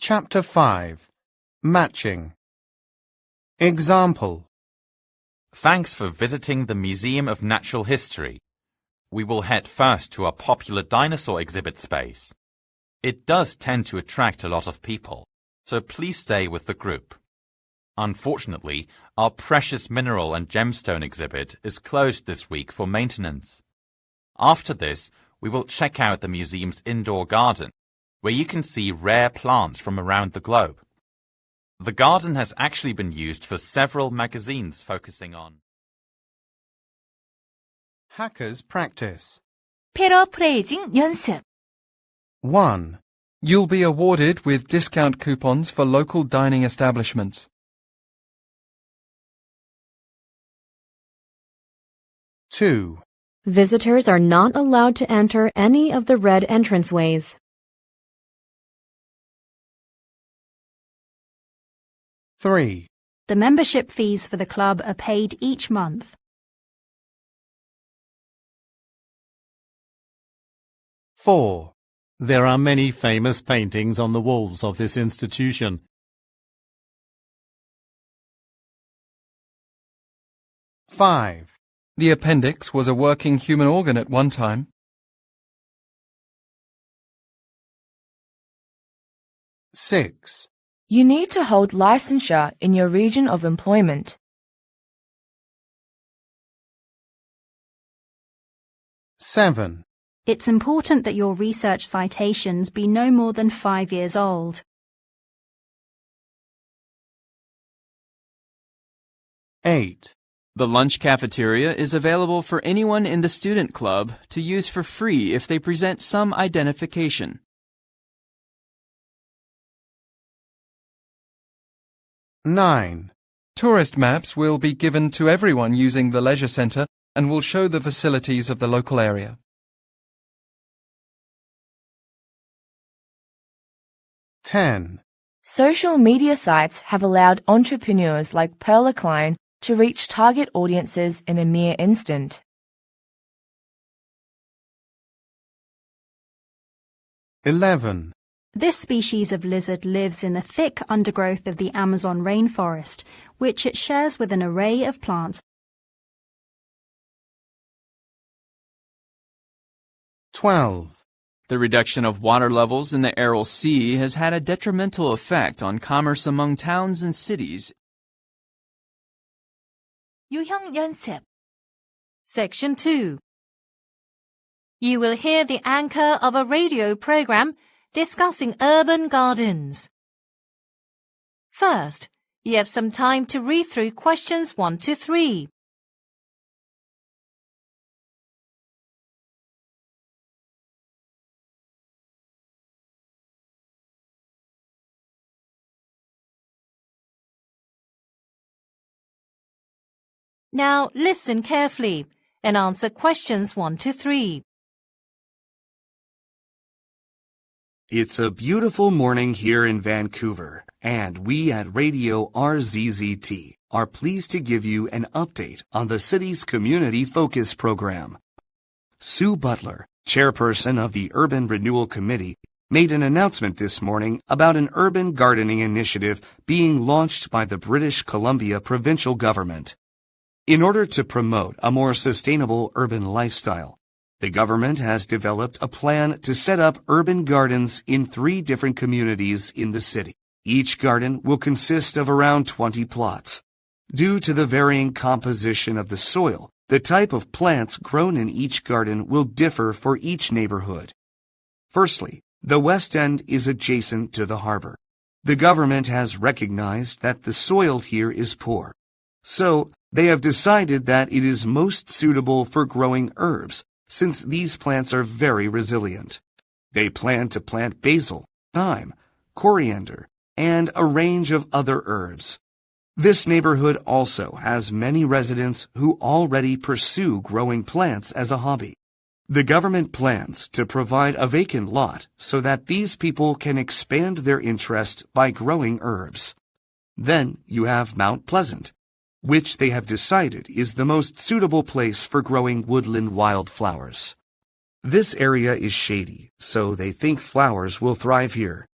Chapter 5. Matching. Example. Thanks for visiting the Museum of Natural History. We will head first to our popular dinosaur exhibit space. It does tend to attract a lot of people, so please stay with the group. Unfortunately, our precious mineral and gemstone exhibit is closed this week for maintenance. After this, we will check out the museum's indoor garden, where you can see rare plants from around the globe. The garden has actually been used for several magazines focusing on Hackers practice. 패러프레이징 연습. 1. You'll be awarded with discount coupons for local dining establishments. 2. Visitors are not allowed to enter any of the red entranceways. 3. The membership fees for the club are paid each month. 4. There are many famous paintings on the walls of this institution. 5. The appendix was a working human organ at one time. 6. You need to hold licensure in your region of employment. 7. It's important that your research citations be no more than 5 years old. 8. The lunch cafeteria is available for anyone in the student club to use for free if they present some identification. 9. Tourist maps will be given to everyone using the leisure centre and will show the facilities of the local area. 10. Social media sites have allowed entrepreneurs like Perla Klein to reach target audiences in a mere instant. 11. This species of lizard lives in the thick undergrowth of the Amazon rainforest, which it shares with an array of plants. 12. The reduction of water levels in the Aral Sea has had a detrimental effect on commerce among towns and cities. 유형 연습. Section 2. You will hear the anchor of a radio program discussing urban gardens. First, you have some time to read through questions 1 to 3. Now listen carefully and answer questions 1 to 3. It's a beautiful morning here in Vancouver, and we at Radio RZZT are pleased to give you an update on the city's Community Focus Program. Sue Butler, chairperson of the Urban Renewal Committee, made an announcement this morning about an urban gardening initiative being launched by the British Columbia provincial government. In order to promote a more sustainable urban lifestyle, the government has developed a plan to set up urban gardens in 3 different communities in the city. Each garden will consist of around 20 plots. Due to the varying composition of the soil, the type of plants grown in each garden will differ for each neighborhood. Firstly, the West End is adjacent to the harbor. The government has recognized that the soil here is poor. So, they have decided that it is most suitable for growing herbs, since these plants are very resilient. They plan to plant basil, thyme, coriander, and a range of other herbs. This neighborhood also has many residents who already pursue growing plants as a hobby. The government plans to provide a vacant lot so that these people can expand their interest by growing herbs. Then you have Mount Pleasant, which they have decided is the most suitable place for growing woodland wildflowers. This area is shady, so they think flowers will thrive here.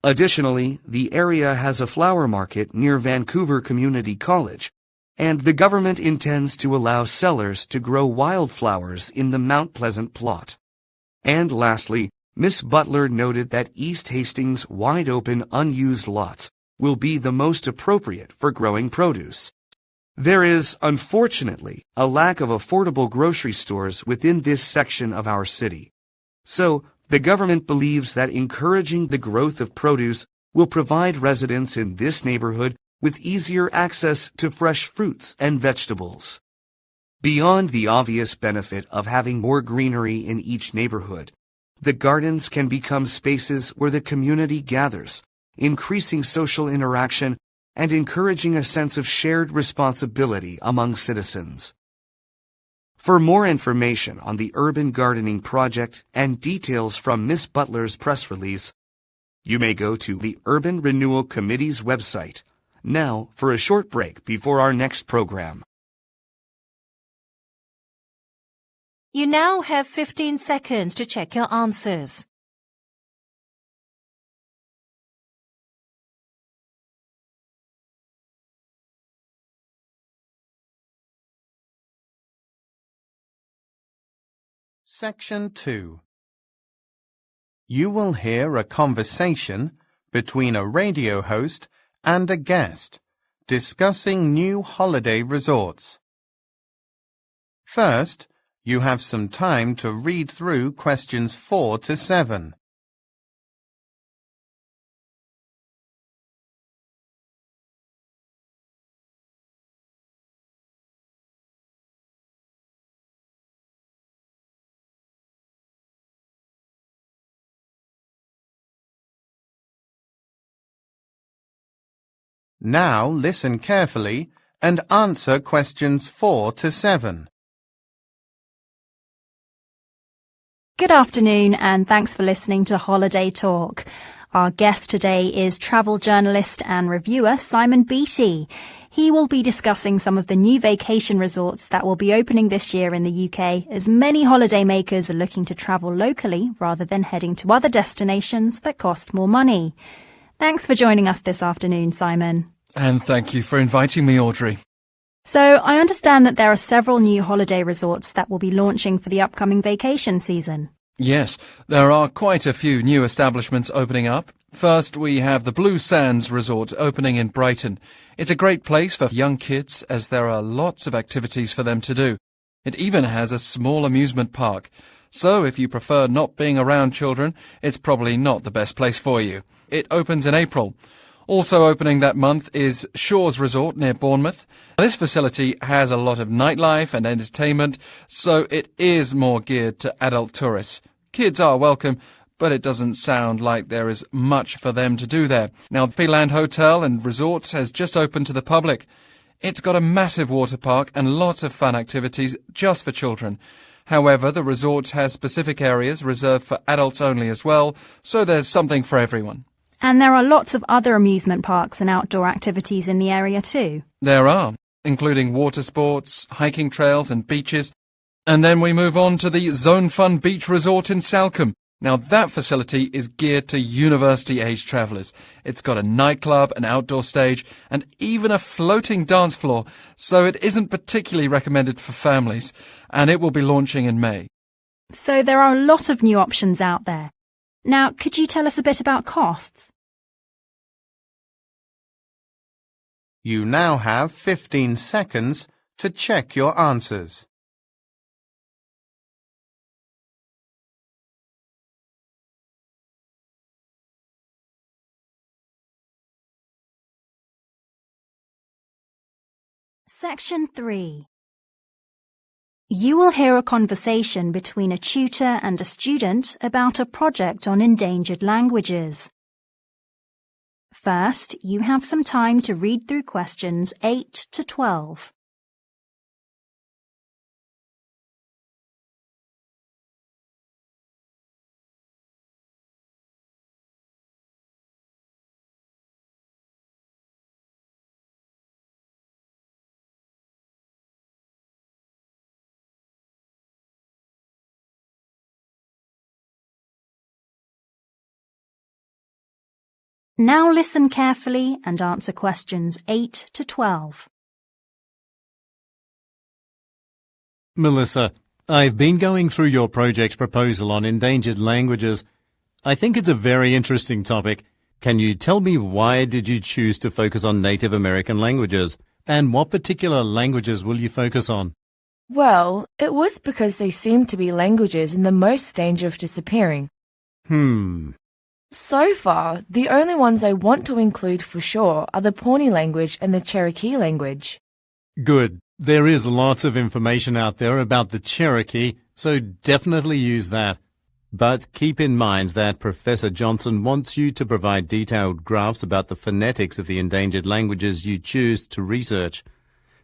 Additionally, the area has a flower market near Vancouver Community College, and the government intends to allow sellers to grow wildflowers in the Mount Pleasant plot. And lastly, Miss Butler noted that East Hastings' wide-open unused lots will be the most appropriate for growing produce. There is, unfortunately, a lack of affordable grocery stores within this section of our city. So, the government believes that encouraging the growth of produce will provide residents in this neighborhood with easier access to fresh fruits and vegetables. Beyond the obvious benefit of having more greenery in each neighborhood, the gardens can become spaces where the community gathers, increasing social interaction and encouraging a sense of shared responsibility among citizens. For more information on the Urban Gardening Project and details from Miss Butler's press release, you may go to the Urban Renewal Committee's website. Now for a short break before our next program. You now have 15 seconds to check your answers. Section 2. You will hear a conversation between a radio host and a guest discussing new holiday resorts. First, you have some time to read through questions 4 to 7. Now listen carefully and answer questions 4 to 7. Good afternoon and thanks for listening to Holiday Talk. Our guest today is travel journalist and reviewer Simon Beattie. He will be discussing some of the new vacation resorts that will be opening this year in the UK, as many holidaymakers are looking to travel locally rather than heading to other destinations that cost more money. Thanks for joining us this afternoon, Simon. And thank you for inviting me, Audrey. So, I understand that there are several new holiday resorts that will be launching for the upcoming vacation season. Yes, there are quite a few new establishments opening up. First, we have the Blue Sands Resort opening in Brighton. It's a great place for young kids as there are lots of activities for them to do. It even has a small amusement park. So, if you prefer not being around children, it's probably not the best place for you. It opens in April. Also opening that month is Shores Resort near Bournemouth. This facility has a lot of nightlife and entertainment, so it is more geared to adult tourists. Kids are welcome, but it doesn't sound like there is much for them to do there. Now, the Pealand Hotel and Resorts has just opened to the public. It's got a massive water park and lots of fun activities just for children. However, the resort has specific areas reserved for adults only as well, so there's something for everyone. And there are lots of other amusement parks and outdoor activities in the area too. There are, including water sports, hiking trails and beaches. And then we move on to the Zone Fun Beach Resort in Salcombe. Now that facility is geared to university-age travellers. It's got a nightclub, an outdoor stage, and even a floating dance floor, so it isn't particularly recommended for families, and it will be launching in May. So there are a lot of new options out there. Now, could you tell us a bit about costs? You now have 15 seconds to check your answers. Section 3. You will hear a conversation between a tutor and a student about a project on endangered languages. First, you have some time to read through questions 8 to 12. Now listen carefully and answer questions 8 to 12. Melissa, I've been going through your project proposal on endangered languages. I think it's a very interesting topic. Can you tell me why did you choose to focus on Native American languages? And what particular languages will you focus on? Well, it was because they seem to be languages in the most danger of disappearing. So far, the only ones I want to include for sure are the Pawnee language and the Cherokee language. Good. There is lots of information out there about the Cherokee, so definitely use that. But keep in mind that Professor Johnson wants you to provide detailed graphs about the phonetics of the endangered languages you choose to research.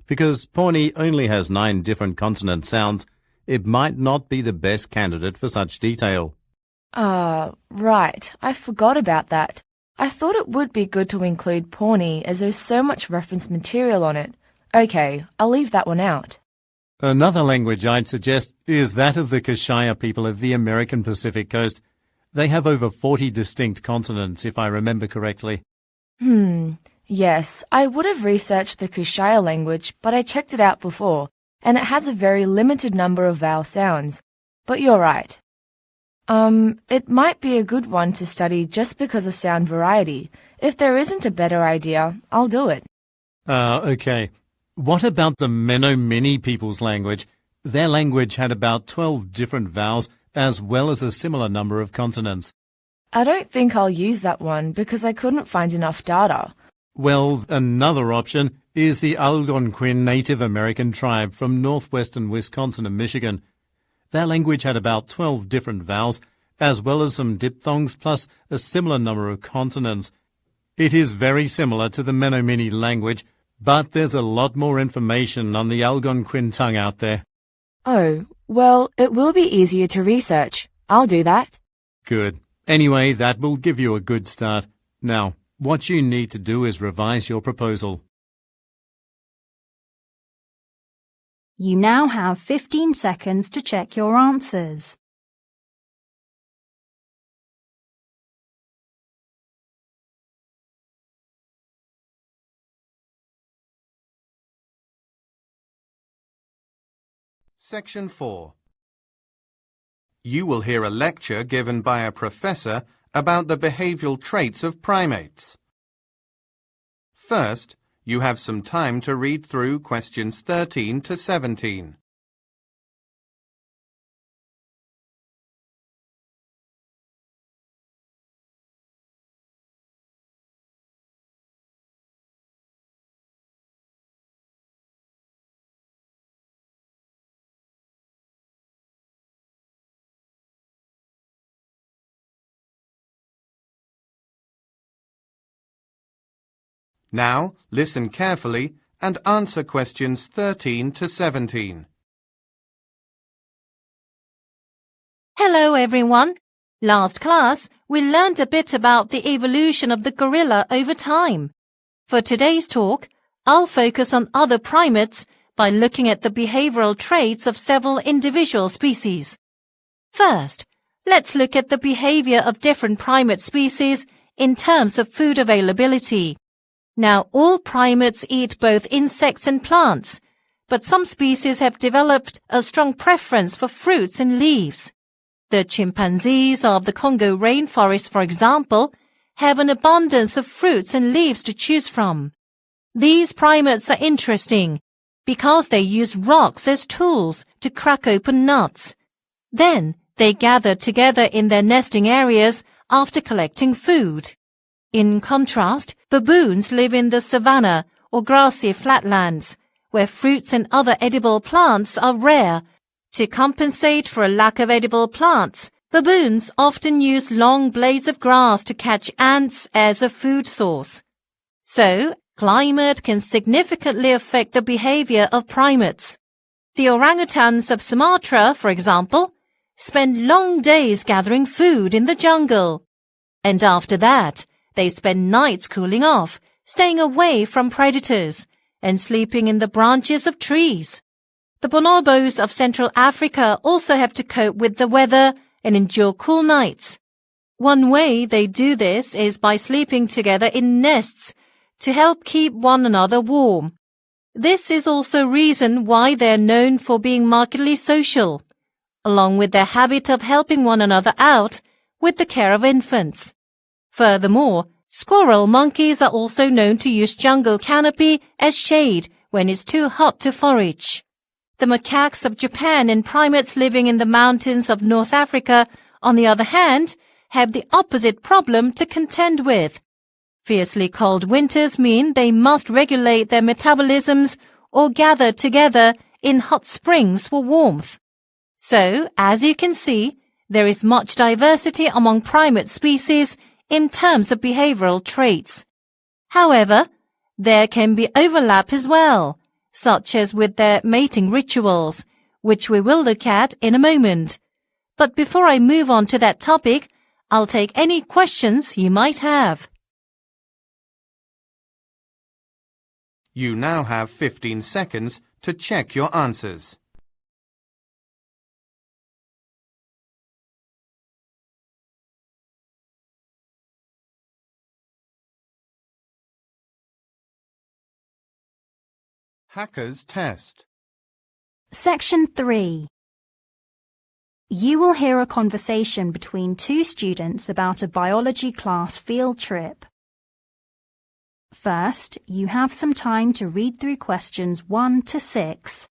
Because Pawnee only has 9 different consonant sounds, it might not be the best candidate for such detail. Right. I forgot about that. I thought it would be good to include Pawnee as there's so much reference material on it. Okay, I'll leave that one out. Another language I'd suggest is that of the Kashaya people of the American Pacific Coast. They have over 40 distinct consonants, if I remember correctly. Yes, I would have researched the Kushaya language, but I checked it out before, and it has a very limited number of vowel sounds. But you're right. It might be a good one to study just because of sound variety. If there isn't a better idea, I'll do it. Okay. What about the Menominee people's language? Their language had about 12 different vowels as well as a similar number of consonants. I don't think I'll use that one because I couldn't find enough data. Well, another option is the Algonquin Native American tribe from northwestern Wisconsin and Michigan. Their language had about 12 different vowels, as well as some diphthongs, plus a similar number of consonants. It is very similar to the Menominee language, but there's a lot more information on the Algonquin tongue out there. Oh, well, it will be easier to research. I'll do that. Good. Anyway, that will give you a good start. Now, what you need to do is revise your proposal. You now have 15 seconds to check your answers. Section 4. You will hear a lecture given by a professor about the behavioral traits of primates. First, you have some time to read through questions 13 to 17. Now, listen carefully and answer questions 13 to 17. Hello, everyone. Last class, we learned a bit about the evolution of the gorilla over time. For today's talk, I'll focus on other primates by looking at the behavioral traits of several individual species. First, let's look at the behavior of different primate species in terms of food availability. Now, all primates eat both insects and plants, but some species have developed a strong preference for fruits and leaves. The chimpanzees of the Congo rainforest, for example, have an abundance of fruits and leaves to choose from. These primates are interesting because they use rocks as tools to crack open nuts. Then, they gather together in their nesting areas after collecting food. In contrast, baboons live in the savanna or grassy flatlands, where fruits and other edible plants are rare. To compensate for a lack of edible plants, baboons often use long blades of grass to catch ants as a food source. So, climate can significantly affect the behavior of primates. The orangutans of Sumatra, for example, spend long days gathering food in the jungle. And after that, they spend nights cooling off, staying away from predators, and sleeping in the branches of trees. The bonobos of Central Africa also have to cope with the weather and endure cool nights. One way they do this is by sleeping together in nests to help keep one another warm. This is also reason why they're known for being markedly social, along with their habit of helping one another out with the care of infants. Furthermore, squirrel monkeys are also known to use jungle canopy as shade when it's too hot to forage. The macaques of Japan and primates living in the mountains of North Africa, on the other hand, have the opposite problem to contend with. Fiercely cold winters mean they must regulate their metabolisms or gather together in hot springs for warmth. So, as you can see, there is much diversity among primate species in terms of behavioral traits. However, there can be overlap as well, such as with their mating rituals, which we will look at in a moment. But before I move on to that topic, I'll take any questions you might have. You now have 15 seconds to check your answers. Hacker's test. Section 3. You will hear a conversation between two students about a biology class field trip. First, you have some time to read through questions 1 to 6.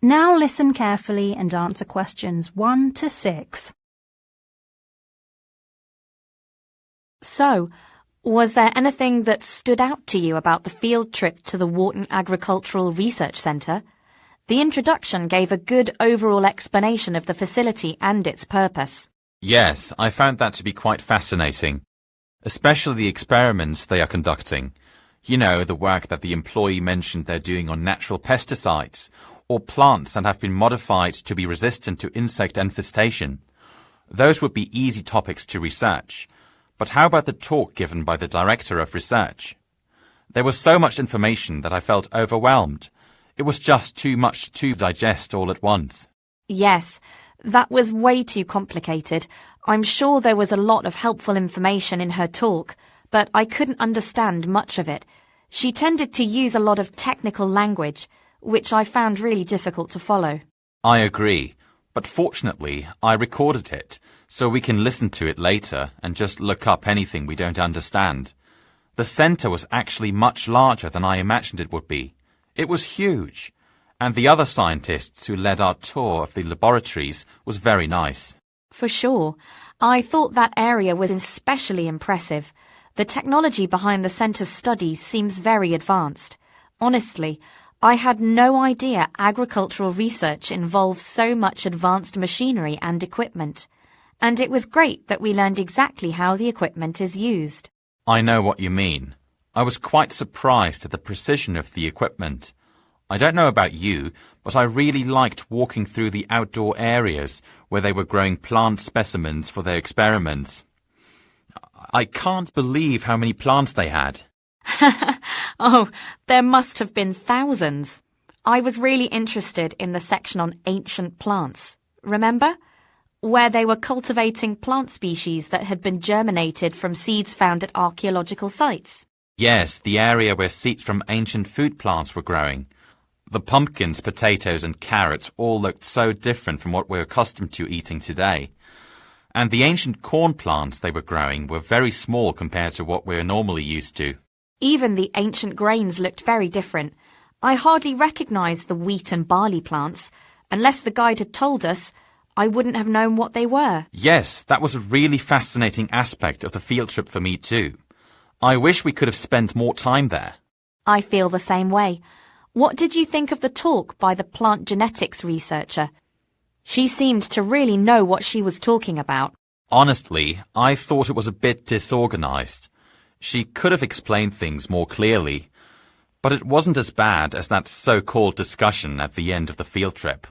Now listen carefully and answer questions 1 to 6. So, was there anything that stood out to you about the field trip to the Wharton Agricultural Research Centre? The introduction gave a good overall explanation of the facility and its purpose. Yes, I found that to be quite fascinating, especially the experiments they are conducting. You know, the work that the employee mentioned they're doing on natural pesticides, or plants that have been modified to be resistant to insect infestation. Those would be easy topics to research. But how about the talk given by the Director of Research? There was so much information that I felt overwhelmed. It was just too much to digest all at once. Yes, that was way too complicated. I'm sure there was a lot of helpful information in her talk, but I couldn't understand much of it. She tended to use a lot of technical language, which I found really difficult to follow. I agree, but fortunately I recorded it, so we can listen to it later and just look up anything we don't understand. The centre was actually much larger than I imagined it would be. It was huge, and the other scientists who led our tour of the laboratories was very nice. For sure. I thought that area was especially impressive. The technology behind the centre's studies seems very advanced. Honestly, I had no idea agricultural research involves so much advanced machinery and equipment. And it was great that we learned exactly how the equipment is used. I know what you mean. I was quite surprised at the precision of the equipment. I don't know about you, but I really liked walking through the outdoor areas where they were growing plant specimens for their experiments. I can't believe how many plants they had. Oh, there must have been thousands. I was really interested in the section on ancient plants. Remember? Where they were cultivating plant species that had been germinated from seeds found at archaeological sites. Yes, the area where seeds from ancient food plants were growing. The pumpkins, potatoes and carrots all looked so different from what we're accustomed to eating today. And the ancient corn plants they were growing were very small compared to what we're normally used to. Even the ancient grains looked very different. I hardly recognized the wheat and barley plants. Unless the guide had told us, I wouldn't have known what they were. Yes, that was a really fascinating aspect of the field trip for me too. I wish we could have spent more time there. I feel the same way. What did you think of the talk by the plant genetics researcher? She seemed to really know what she was talking about. Honestly, I thought it was a bit disorganized. She could have explained things more clearly, but it wasn't as bad as that so-called discussion at the end of the field trip.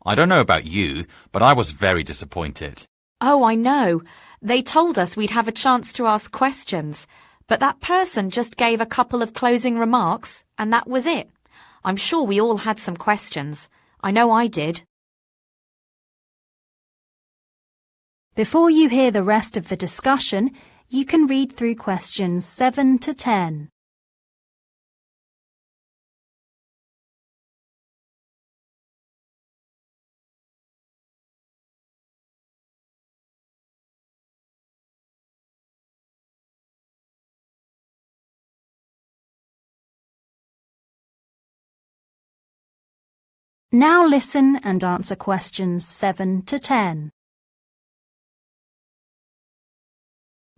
I don't know about you, but I was very disappointed. Oh, I know. They told us we'd have a chance to ask questions, but that person just gave a couple of closing remarks, and that was it. I'm sure we all had some questions. I know I did. Before you hear the rest of the discussion, you can read through questions 7 to 10. Now listen and answer questions 7 to 10.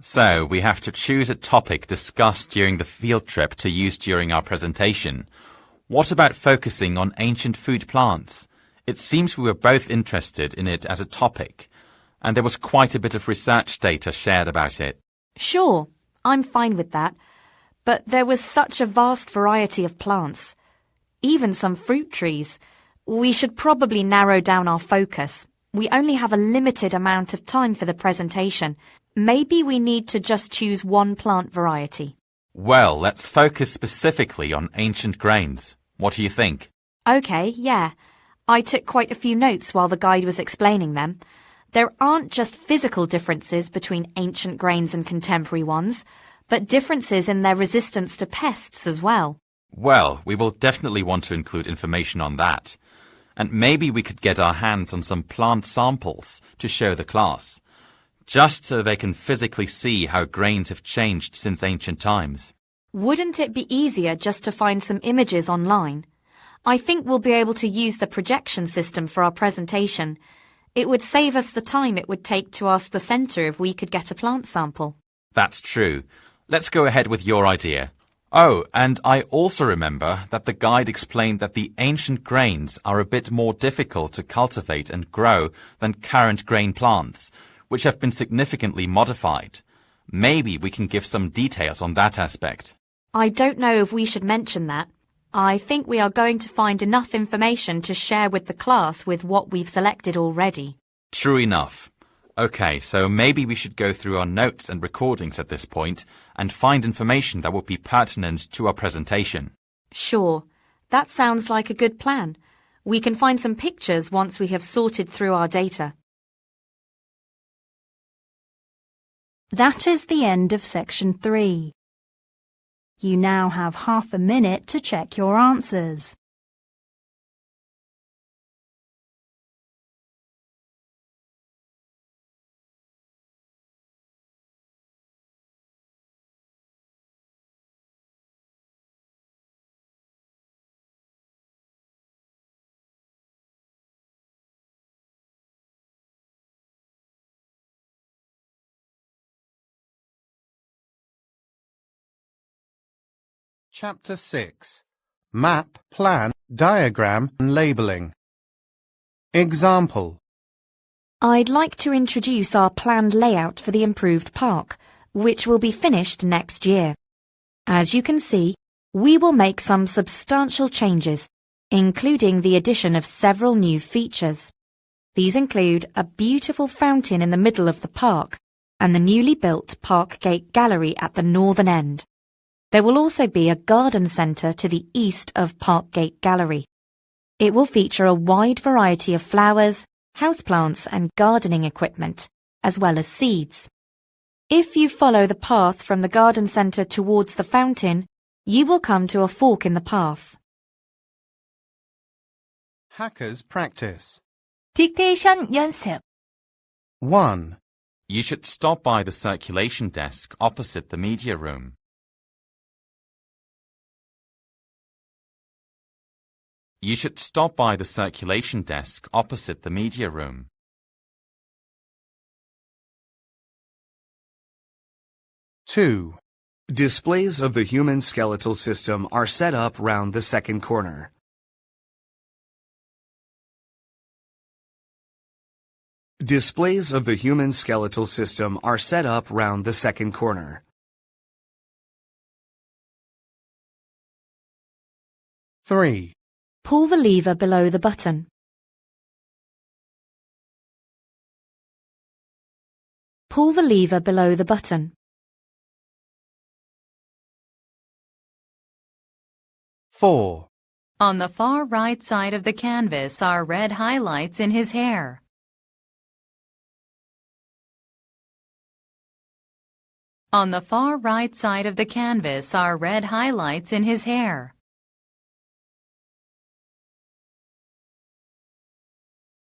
So, we have to choose a topic discussed during the field trip to use during our presentation. What about focusing on ancient food plants? It seems we were both interested in it as a topic, and there was quite a bit of research data shared about it. Sure, I'm fine with that. But there was such a vast variety of plants. Even some fruit trees. We should probably narrow down our focus. We only have a limited amount of time for the presentation. Maybe we need to just choose one plant variety. Well, let's focus specifically on ancient grains. What do you think? Okay, yeah. I took quite a few notes while the guide was explaining them. There aren't just physical differences between ancient grains and contemporary ones, but differences in their resistance to pests as well. Well, we will definitely want to include information on that. And maybe we could get our hands on some plant samples to show the class, just so they can physically see how grains have changed since ancient times. Wouldn't it be easier just to find some images online? I think we'll be able to use the projection system for our presentation. It would save us the time it would take to ask the centre if we could get a plant sample. That's true. Let's go ahead with your idea. Oh, and I also remember that the guide explained that the ancient grains are a bit more difficult to cultivate and grow than current grain plants, which have been significantly modified. Maybe we can give some details on that aspect. I don't know if we should mention that. I think we are going to find enough information to share with the class with what we've selected already. True enough. Okay, so maybe we should go through our notes and recordings at this point and find information that would be pertinent to our presentation. Sure. That sounds like a good plan. We can find some pictures once we have sorted through our data. That is the end of section 3. You now have half a minute to check your answers. Chapter 6. Map, Plan, Diagram and Labelling. Example. I'd like to introduce our planned layout for the improved park, which will be finished next year. As you can see, we will make some substantial changes, including the addition of several new features. These include a beautiful fountain in the middle of the park and the newly built Parkgate Gallery at the northern end. There will also be a garden centre to the east of Parkgate Gallery. It will feature a wide variety of flowers, houseplants and gardening equipment, as well as seeds. If you follow the path from the garden centre towards the fountain, you will come to a fork in the path. Hackers practice. 딕테이션 연습. 1. You should stop by the circulation desk opposite the media room. You should stop by the circulation desk opposite the media room. 2. Displays of the human skeletal system are set up round the second corner. Displays of the human skeletal system are set up round the second corner. 3. Pull the lever below the button. Pull the lever below the button. 4. On the far right side of the canvas are red highlights in his hair. On the far right side of the canvas are red highlights in his hair.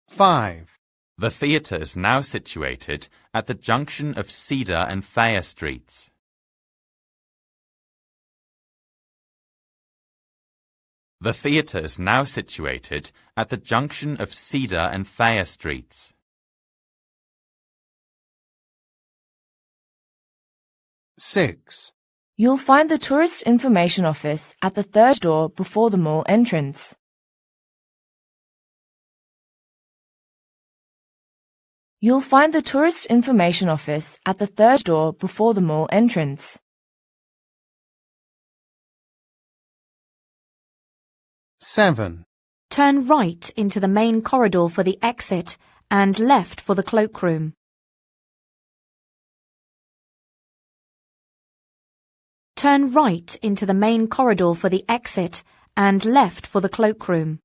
5. The theatre is now situated at the junction of Cedar and Thayer Streets. The theatre is now situated at the junction of Cedar and Thayer Streets. 6. You'll find the tourist information office at the third door before the mall entrance. You'll find the tourist information office at the third door before the mall entrance. 7. Turn right into the main corridor for the exit and left for the cloakroom. Turn right into the main corridor for the exit and left for the cloakroom.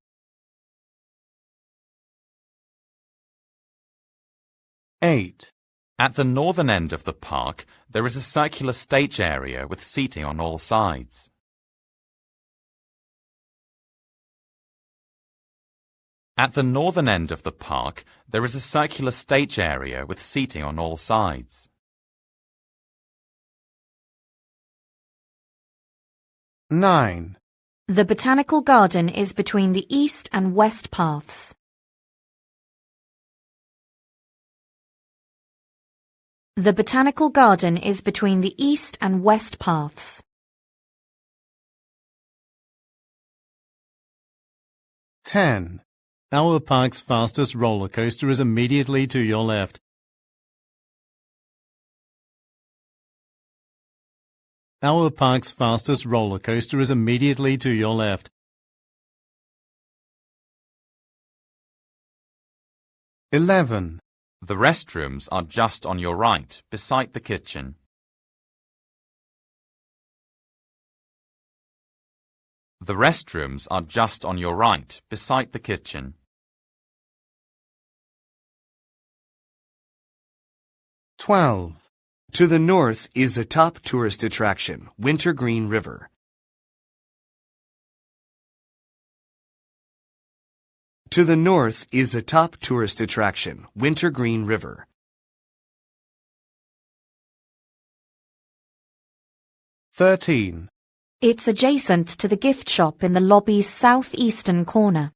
8. At the northern end of the park, there is a circular stage area with seating on all sides. At the northern end of the park, there is a circular stage area with seating on all sides. 9. The botanical garden is between the east and west paths. The botanical garden is between the east and west paths. 10. Our park's fastest roller coaster is immediately to your left. Our park's fastest roller coaster is immediately to your left. 11. The restrooms are just on your right, beside the kitchen. The restrooms are just on your right, beside the kitchen. 12. To the north is a top tourist attraction, Wintergreen River. To the north is a top tourist attraction, Wintergreen River. 13. It's adjacent to the gift shop in the lobby's southeastern corner.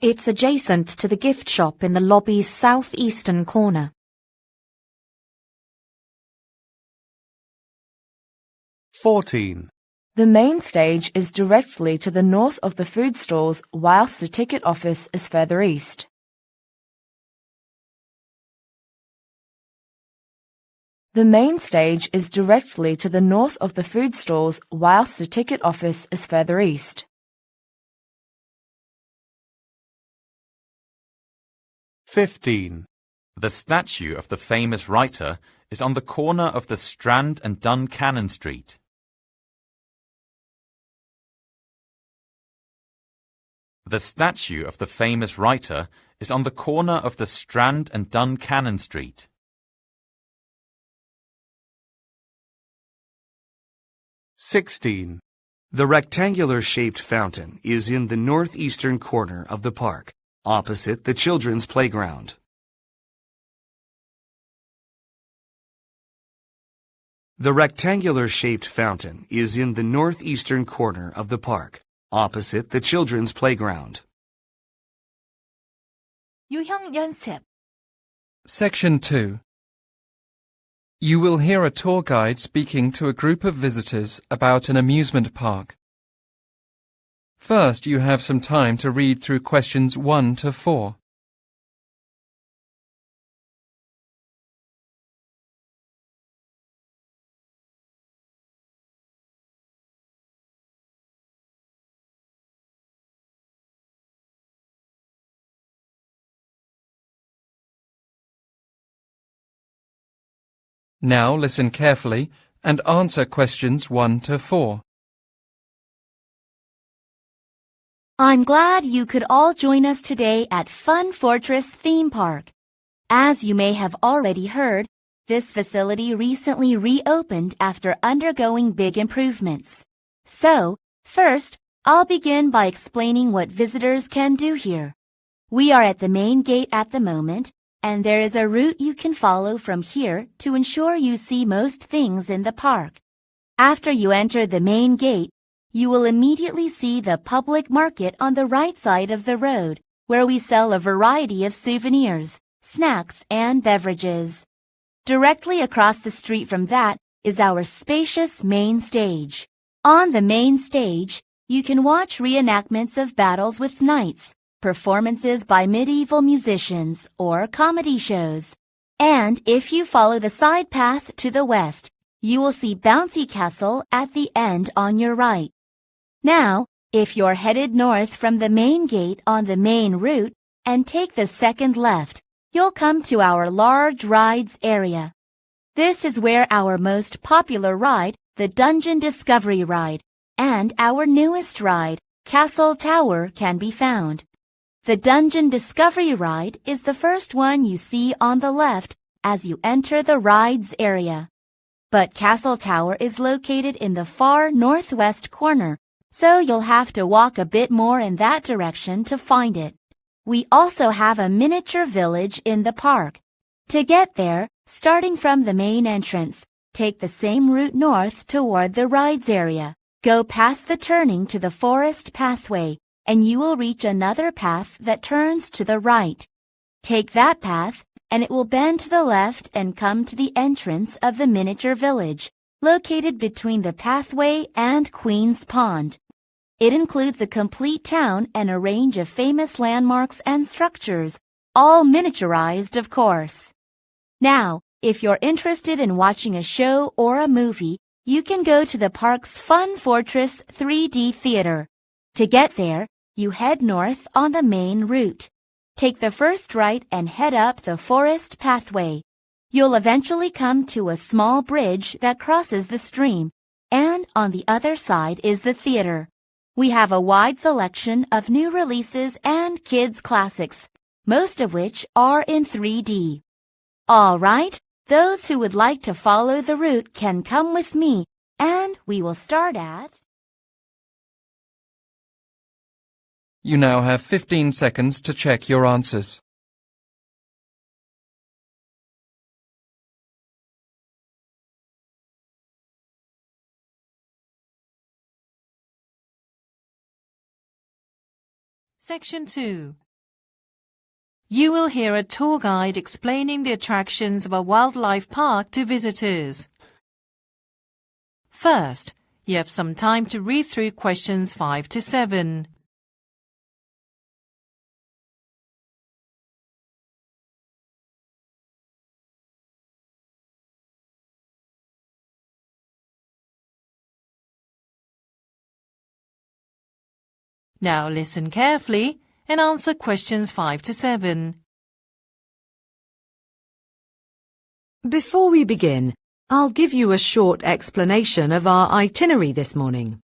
It's adjacent to the gift shop in the lobby's southeastern corner. 14. The main stage is directly to the north of the food stalls, whilst the ticket office is further east. The main stage is directly to the north of the food stalls, whilst the ticket office is further east. 15. The statue of the famous writer is on the corner of the Strand and Duncannon Street. The statue of the famous writer is on the corner of the Strand and Duncannon Street. 16. The rectangular-shaped fountain is in the northeastern corner of the park, opposite the children's playground. The rectangular-shaped fountain is in the northeastern corner of the park, opposite the children's playground. 유형 연습. Section 2. You will hear a tour guide speaking to a group of visitors about an amusement park. First, you have some time to read through questions 1 to 4. Now listen carefully and answer questions 1 to 4. I'm glad you could all join us today at Fun Fortress Theme Park. As you may have already heard, this facility recently reopened after undergoing big improvements. So, first, I'll begin by explaining what visitors can do here. We are at the main gate at the moment, and there is a route you can follow from here to ensure you see most things in the park. After you enter the main gate, you will immediately see the public market on the right side of the road, where we sell a variety of souvenirs, snacks, and beverages. Directly across the street from that is our spacious main stage. On the main stage, you can watch reenactments of battles with knights, performances by medieval musicians, or comedy shows. And if you follow the side path to the west, you will see Bouncy Castle at the end on your right. Now, if you're headed north from the main gate on the main route and take the second left, you'll come to our large rides area. This is where our most popular ride, the Dungeon Discovery Ride, and our newest ride, Castle Tower, can be found. The Dungeon Discovery Ride is the first one you see on the left as you enter the rides area. But Castle Tower is located in the far northwest corner, so you'll have to walk a bit more in that direction to find it. We also have a miniature village in the park. To get there, starting from the main entrance, take the same route north toward the rides area. Go past the turning to the forest pathway, and you will reach another path that turns to the right. Take that path, and it will bend to the left and come to the entrance of the miniature village, located between the pathway and Queen's Pond. It includes a complete town and a range of famous landmarks and structures, all miniaturized, of course. Now, if you're interested in watching a show or a movie, you can go to the park's Fun Fortress 3D Theater. To get there, you head north on the main route. Take the first right and head up the forest pathway. You'll eventually come to a small bridge that crosses the stream, and on the other side is the theater. We have a wide selection of new releases and kids' classics, most of which are in 3D. All right, those who would like to follow the route can come with me, and we will start at... You now have 15 seconds to check your answers. Section 2. You will hear a tour guide explaining the attractions of a wildlife park to visitors. First, you have some time to read through questions 5 to 7. Now listen carefully and answer questions 5 to 7. Before we begin, I'll give you a short explanation of our itinerary this morning.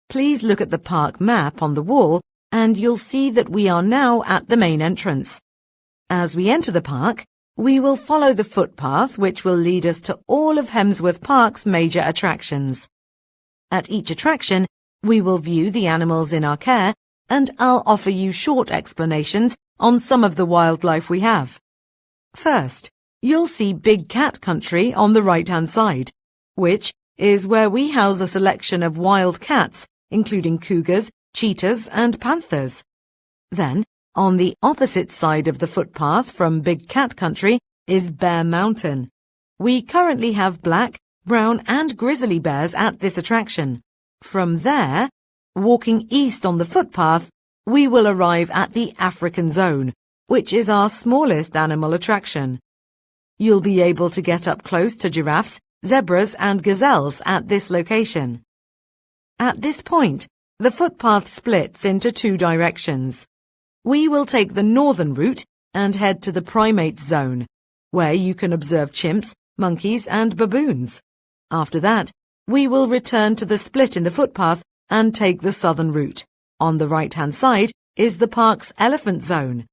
Please look at the park map on the wall and you'll see that we are now at the main entrance. As we enter the park, we will follow the footpath which will lead us to all of Hemsworth Park's major attractions. At each attraction, we will view the animals in our care, and I'll offer you short explanations on some of the wildlife we have. First, you'll see Big Cat Country on the right-hand side, which is where we house a selection of wild cats, including cougars, cheetahs, and panthers. Then, on the opposite side of the footpath from Big Cat Country is Bear Mountain. We currently have black, brown, and grizzly bears at this attraction. From there, Walking east on the footpath, we will arrive at the African zone, which is our smallest animal attraction. You'll be able to get up close to giraffes, zebras and gazelles at this location. At this point, the footpath splits into two directions. We will take the northern route and head to the primate zone, where you can observe chimps, monkeys and baboons. After that, we will return to the split in the footpath and take the southern route. On the right-hand side is the park's elephant zone.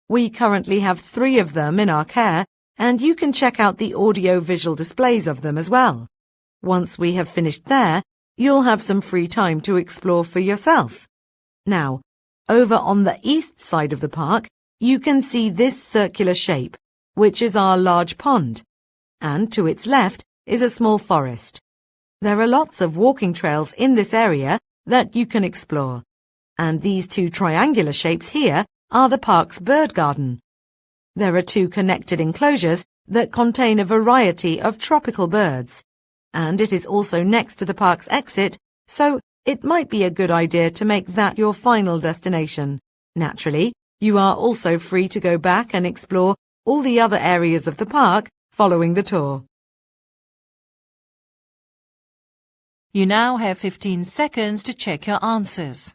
We currently have 3 of them in our care, and you can check out the audio-visual displays of them as well. Once we have finished there, you'll have some free time to explore for yourself. Now, over on the east side of the park, you can see this circular shape, which is our large pond, and to its left is a small forest. There are lots of walking trails in this area that you can explore, and these 2 triangular shapes here are the park's bird garden. There are 2 connected enclosures that contain a variety of tropical birds, and it is also next to the park's exit, so it might be a good idea to make that your final destination. Naturally, you are also free to go back and explore all the other areas of the park following the tour. You now have 15 seconds to check your answers.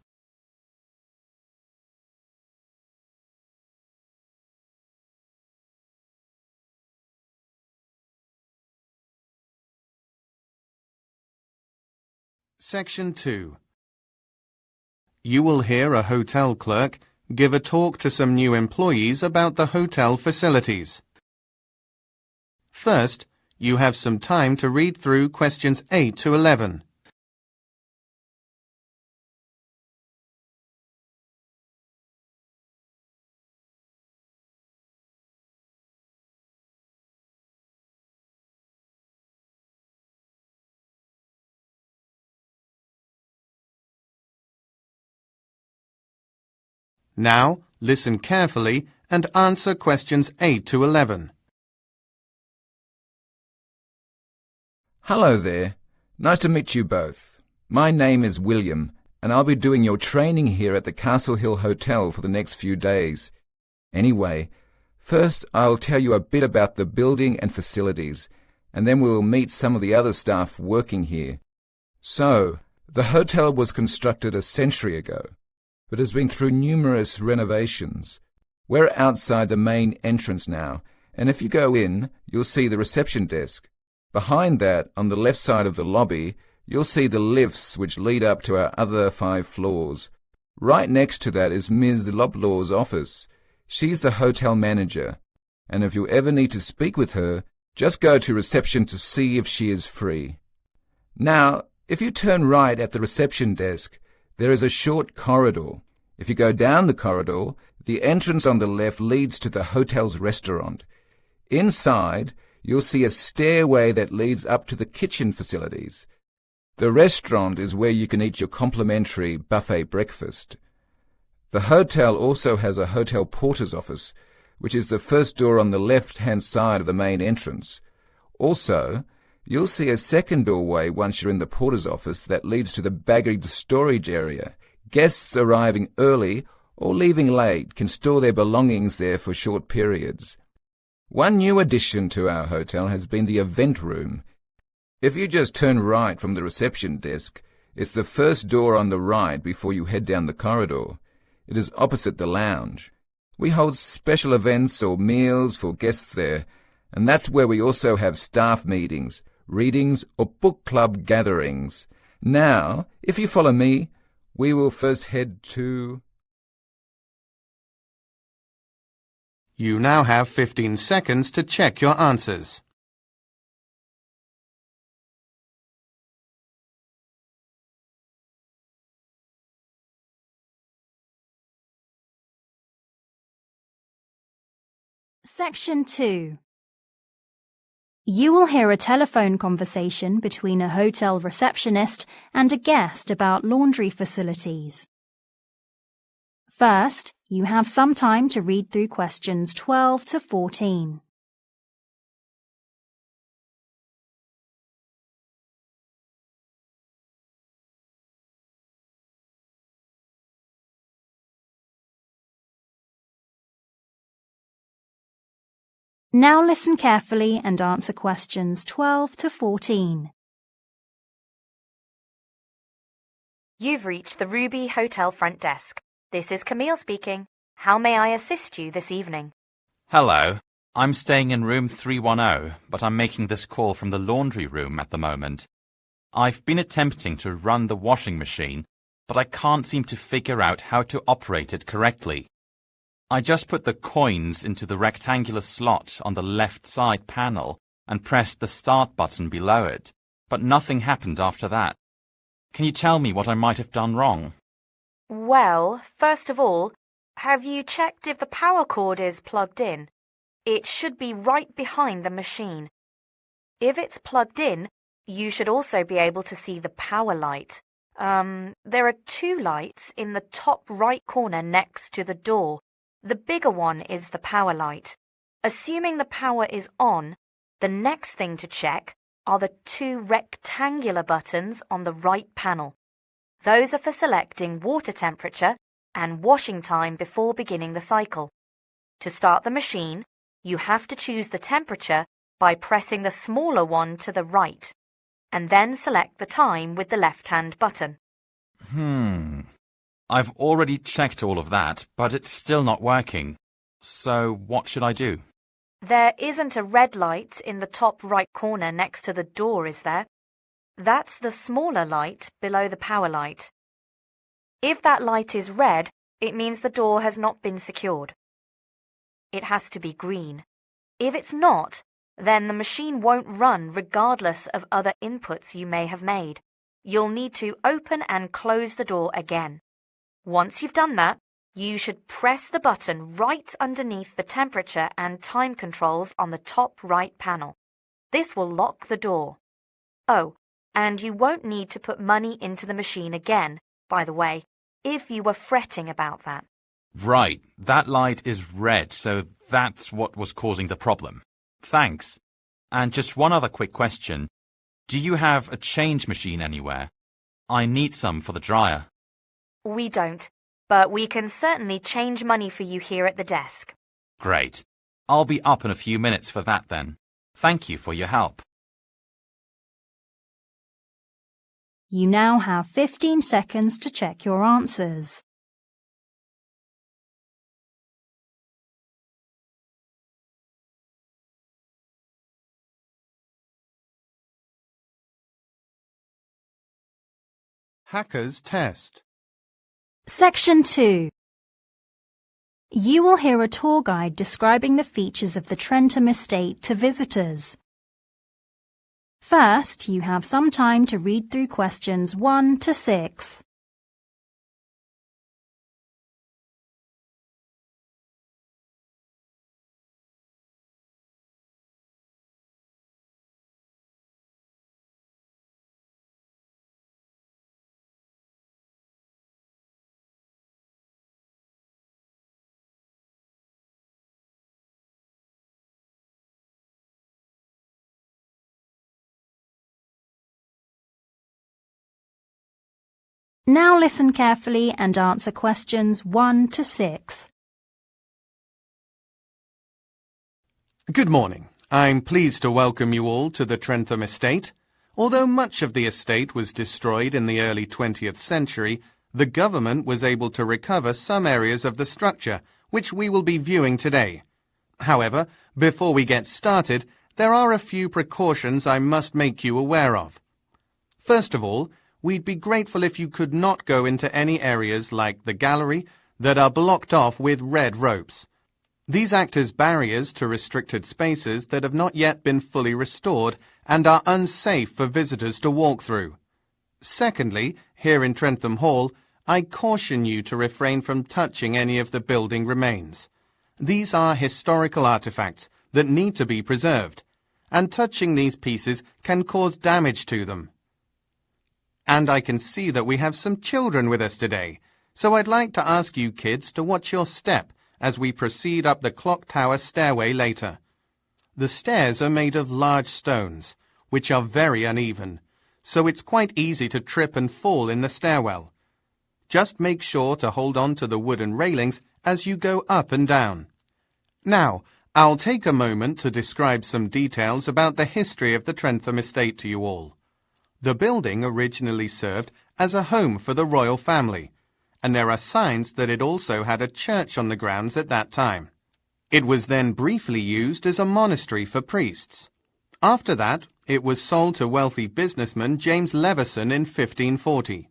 Section 2. You will hear a hotel clerk give a talk to some new employees about the hotel facilities. First, you have some time to read through questions 8 to 11. Now, listen carefully and answer questions 8 to 11. Hello there. Nice to meet you both. My name is William, and I'll be doing your training here at the Castle Hill Hotel for the next few days. Anyway, first I'll tell you a bit about the building and facilities, and then we'll meet some of the other staff working here. So, the hotel was constructed a century ago, but has been through numerous renovations. We're outside the main entrance now, and if you go in, you'll see the reception desk. Behind that, on the left side of the lobby, you'll see the lifts which lead up to our other 5 floors. Right next to that is Ms. Loblaw's office. She's the hotel manager, and if you ever need to speak with her, just go to reception to see if she is free. Now, if you turn right at the reception desk, there is a short corridor. If you go down the corridor, the entrance on the left leads to the hotel's restaurant. Inside, you'll see a stairway that leads up to the kitchen facilities. The restaurant is where you can eat your complimentary buffet breakfast. The hotel also has a hotel porter's office, which is the first door on the left-hand side of the main entrance. Also, you'll see a second doorway once you're in the porter's office that leads to the baggage storage area. Guests arriving early or leaving late can store their belongings there for short periods. One new addition to our hotel has been the event room. If you just turn right from the reception desk, it's the first door on the right before you head down the corridor. It is opposite the lounge. We hold special events or meals for guests there, and that's where we also have staff meetings, readings or book club gatherings. Now, if you follow me, we will first head to... You now have 15 seconds to check your answers. Section 2. You will hear a telephone conversation between a hotel receptionist and a guest about laundry facilities. First, you have some time to read through questions 12 to 14. Now listen carefully and answer questions 12 to 14. You've reached the Ruby Hotel front desk. This is Camille speaking. How may I assist you this evening? Hello. I'm staying in room 310, but I'm making this call from the laundry room at the moment. I've been attempting to run the washing machine, but I can't seem to figure out how to operate it correctly. I just put the coins into the rectangular slot on the left side panel and pressed the start button below it, but nothing happened after that. Can you tell me what I might have done wrong? Well, first of all, have you checked if the power cord is plugged in? It should be right behind the machine. If it's plugged in, you should also be able to see the power light. There are two lights in the top right corner next to the door. The bigger one is the power light. Assuming the power is on, the next thing to check are the two rectangular buttons on the right panel. Those are for selecting water temperature and washing time before beginning the cycle. To start the machine, you have to choose the temperature by pressing the smaller one to the right, and then select the time with the left-hand button. I've already checked all of that, but it's still not working. So what should I do? There isn't a red light in the top right corner next to the door, is there? That's the smaller light below the power light. If that light is red, it means the door has not been secured. It has to be green. If it's not, then the machine won't run regardless of other inputs you may have made. You'll need to open and close the door again. Once you've done that, you should press the button right underneath the temperature and time controls on the top right panel. This will lock the door. Oh, and you won't need to put money into the machine again, by the way, if you were fretting about that. Right, that light is red, so that's what was causing the problem. Thanks. And just one other quick question. Do you have a change machine anywhere? I need some for the dryer. We don't, but we can certainly change money for you here at the desk. Great. I'll be up in a few minutes for that then. Thank you for your help. You now have 15 seconds to check your answers. Hacker's Test. Section 2. You will hear a tour guide describing the features of the Trentham Estate to visitors. First, you have some time to read through questions 1 to 6. Now listen carefully and answer questions 1 to 6. Good morning. I'm pleased to welcome you all to the Trentham Estate. Although much of the estate was destroyed in the early 20th century, the government was able to recover some areas of the structure, which we will be viewing today. However, before we get started, there are a few precautions I must make you aware of. First of all, we'd be grateful if you could not go into any areas like the gallery that are blocked off with red ropes. These act as barriers to restricted spaces that have not yet been fully restored and are unsafe for visitors to walk through. Secondly, here in Trentham Hall, I caution you to refrain from touching any of the building remains. These are historical artifacts that need to be preserved, and touching these pieces can cause damage to them. And I can see that we have some children with us today, so I'd like to ask you kids to watch your step as we proceed up the clock tower stairway later. The stairs are made of large stones, which are very uneven, so it's quite easy to trip and fall in the stairwell. Just make sure to hold on to the wooden railings as you go up and down. Now, I'll take a moment to describe some details about the history of the Trentham estate to you all. The building originally served as a home for the royal family, and there are signs that it also had a church on the grounds at that time. It was then briefly used as a monastery for priests. After that, it was sold to wealthy businessman James Leveson in 1540.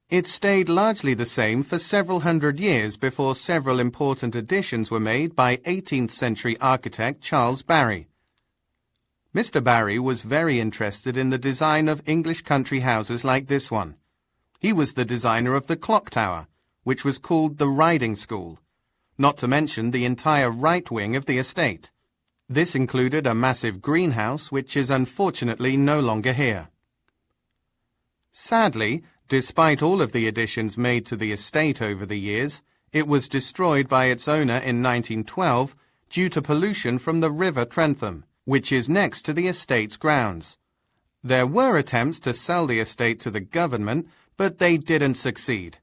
It stayed largely the same for several hundred years before several important additions were made by 18th century architect Charles Barry. Mr. Barry was very interested in the design of English country houses like this one. He was the designer of the clock tower, which was called the Riding School, not to mention the entire right wing of the estate. This included a massive greenhouse, which is unfortunately no longer here. Sadly, despite all of the additions made to the estate over the years, it was destroyed by its owner in 1912 due to pollution from the River Trentham, which is next to the estate's grounds. There were attempts to sell the estate to the government, but they didn't succeed.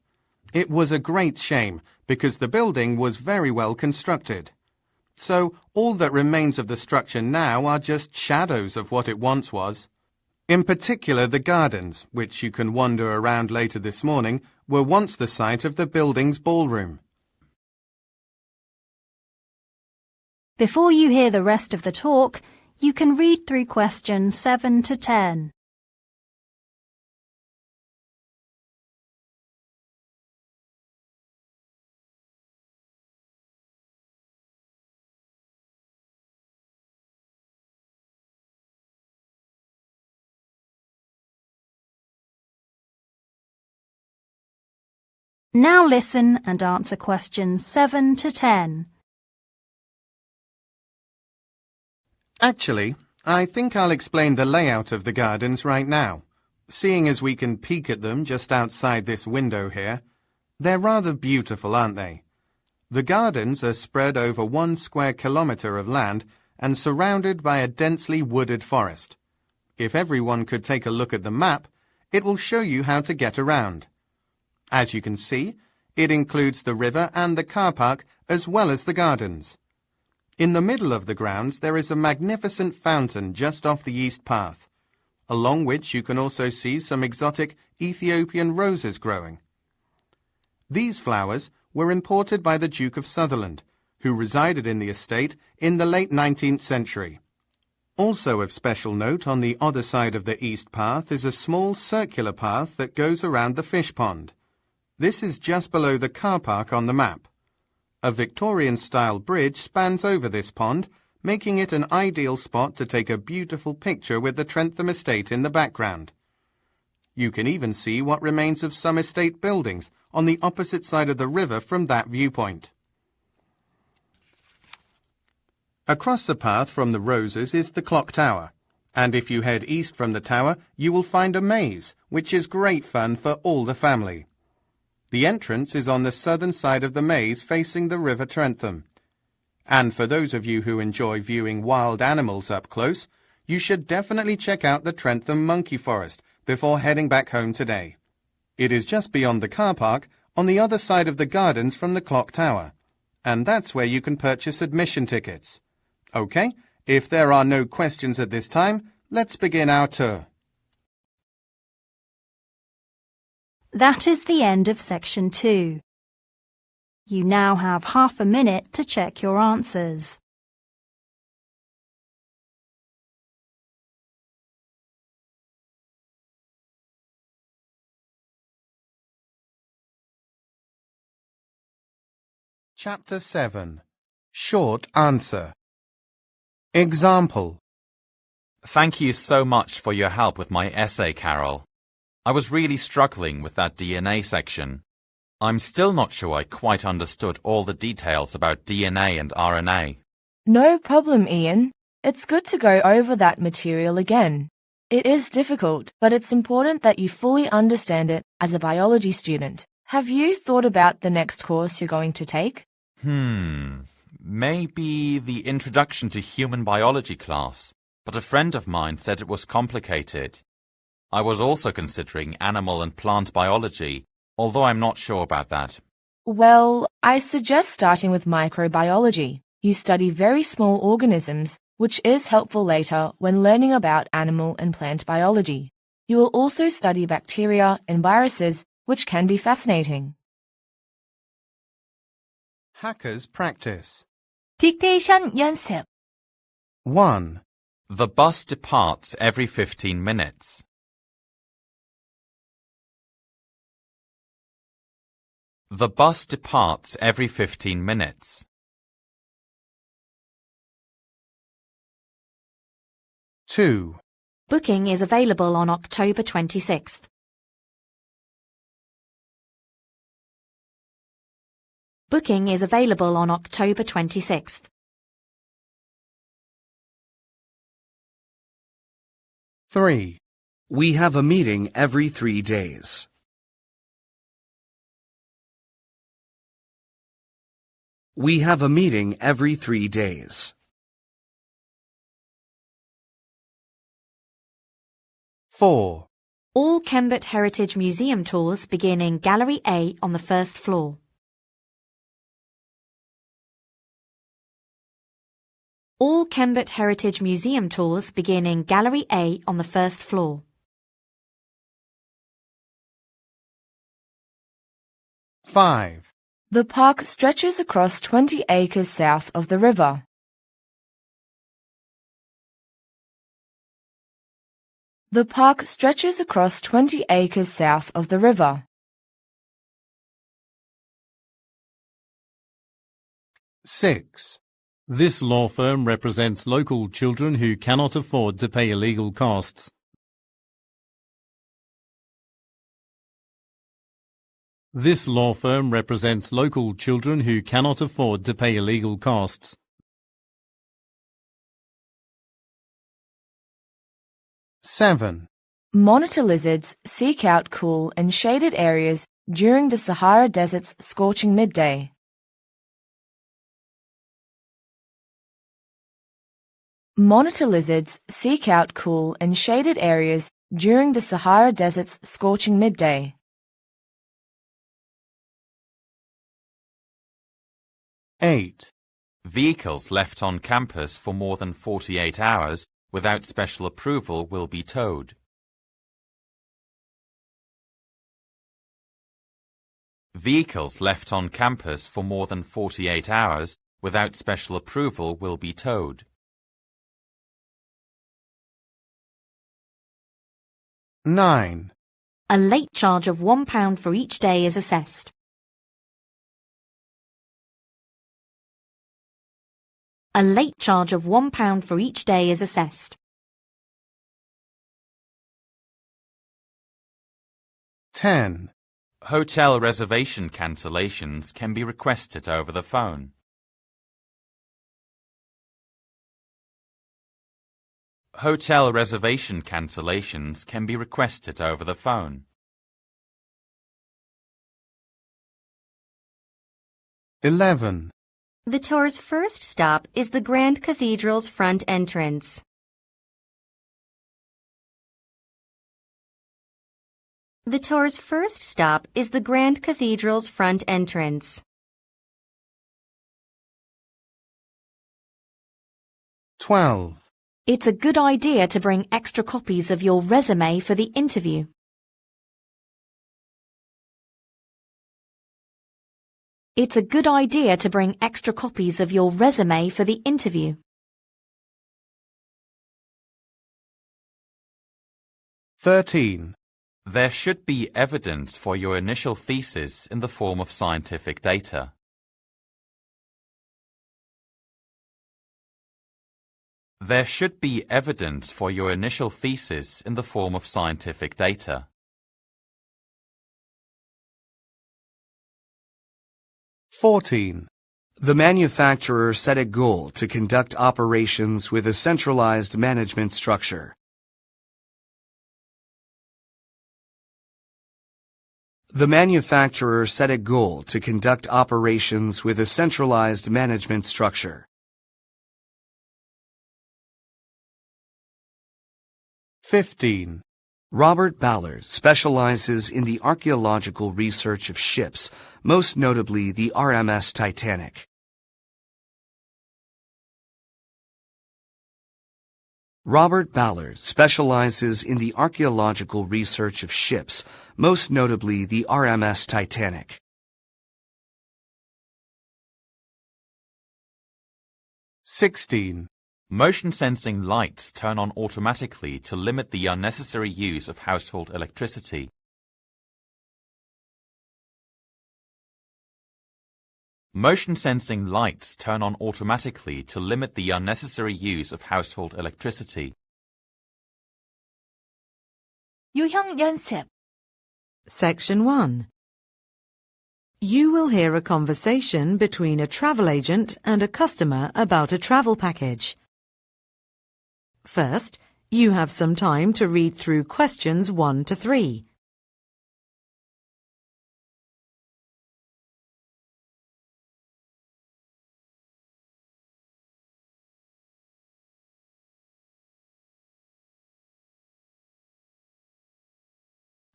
It was a great shame, because the building was very well constructed. So all that remains of the structure now are just shadows of what it once was. In particular, the gardens, which you can wander around later this morning, were once the site of the building's ballroom. Before you hear the rest of the talk, you can read through questions 7 to 10. Now listen and answer questions 7 to 10. Actually, I think I'll explain the layout of the gardens right now, seeing as we can peek at them just outside this window here. They're rather beautiful, aren't they? The gardens are spread over 1 square kilometre of land and surrounded by a densely wooded forest. If everyone could take a look at the map, it will show you how to get around. As you can see, it includes the river and the car park as well as the gardens. In the middle of the grounds there is a magnificent fountain just off the east path, along which you can also see some exotic Ethiopian roses growing. These flowers were imported by the Duke of Sutherland, who resided in the estate in the late 19th century. Also of special note on the other side of the east path is a small circular path that goes around the fish pond. This is just below the car park on the map. A Victorian-style bridge spans over this pond, making it an ideal spot to take a beautiful picture with the Trentham estate in the background. You can even see what remains of some estate buildings on the opposite side of the river from that viewpoint. Across the path from the roses is the clock tower, and if you head east from the tower, you will find a maze, which is great fun for all the family. The entrance is on the southern side of the maze facing the River Trentham. And for those of you who enjoy viewing wild animals up close, you should definitely check out the Trentham Monkey Forest before heading back home today. It is just beyond the car park, on the other side of the gardens from the clock tower, and that's where you can purchase admission tickets. OK, if there are no questions at this time, let's begin our tour. That is the end of section 2. You now have half a minute to check your answers. Chapter 7. Short answer. Example. Thank you so much for your help with my essay, Carol. I was really struggling with that DNA section. I'm still not sure I quite understood all the details about DNA and RNA. No problem, Ian. It's good to go over that material again. It is difficult, but it's important that you fully understand it as a biology student. Have you thought about the next course you're going to take? Maybe the Introduction to Human Biology class, but a friend of mine said it was complicated. I was also considering animal and plant biology, although I'm not sure about that. Well, I suggest starting with microbiology. You study very small organisms, which is helpful later when learning about animal and plant biology. You will also study bacteria and viruses, which can be fascinating. Hackers practice. 딕테이션 연습. 1. The bus departs every 15 minutes. The bus departs every 15 minutes. 2. Booking is available on October 26th. Booking is available on October 26th. 3. We have a meeting every 3 days. We have a meeting every 3 days. 4. All Kembert Heritage Museum tours begin in Gallery A on the first floor. All Kembert Heritage Museum tours begin in Gallery A on the first floor. 5. The park stretches across 20 acres south of the river. The park stretches across 20 acres south of the river. 6. This law firm represents local children who cannot afford to pay illegal costs. This law firm represents local children who cannot afford to pay illegal costs. 7. Monitor lizards seek out cool and shaded areas during the Sahara Desert's scorching midday. Monitor lizards seek out cool and shaded areas during the Sahara Desert's scorching midday. 8. Vehicles left on campus for more than 48 hours without special approval will be towed. Vehicles left on campus for more than 48 hours without special approval will be towed. 9. A late charge of £1 for each day is assessed. A late charge of £1 for each day is assessed. 10. Hotel reservation cancellations can be requested over the phone. Hotel reservation cancellations can be requested over the phone. 11. The tour's first stop is the Grand Cathedral's front entrance. The tour's first stop is the Grand Cathedral's front entrance. 12. It's a good idea to bring extra copies of your resume for the interview. It's a good idea to bring extra copies of your resume for the interview. 13. There should be evidence for your initial thesis in the form of scientific data. There should be evidence for your initial thesis in the form of scientific data. 14. The manufacturer set a goal to conduct operations with a centralized management structure. The manufacturer set a goal to conduct operations with a centralized management structure. 15. Robert Ballard specializes in the archaeological research of ships, most notably the RMS Titanic. Robert Ballard specializes in the archaeological research of ships, most notably the RMS Titanic. Motion-sensing lights turn on automatically to limit the unnecessary use of household electricity. Motion-sensing lights turn on automatically to limit the unnecessary use of household electricity. 유형 연습. Section 1. You will hear a conversation between a travel agent and a customer about a travel package. First, you have some time to read through questions 1 to 3.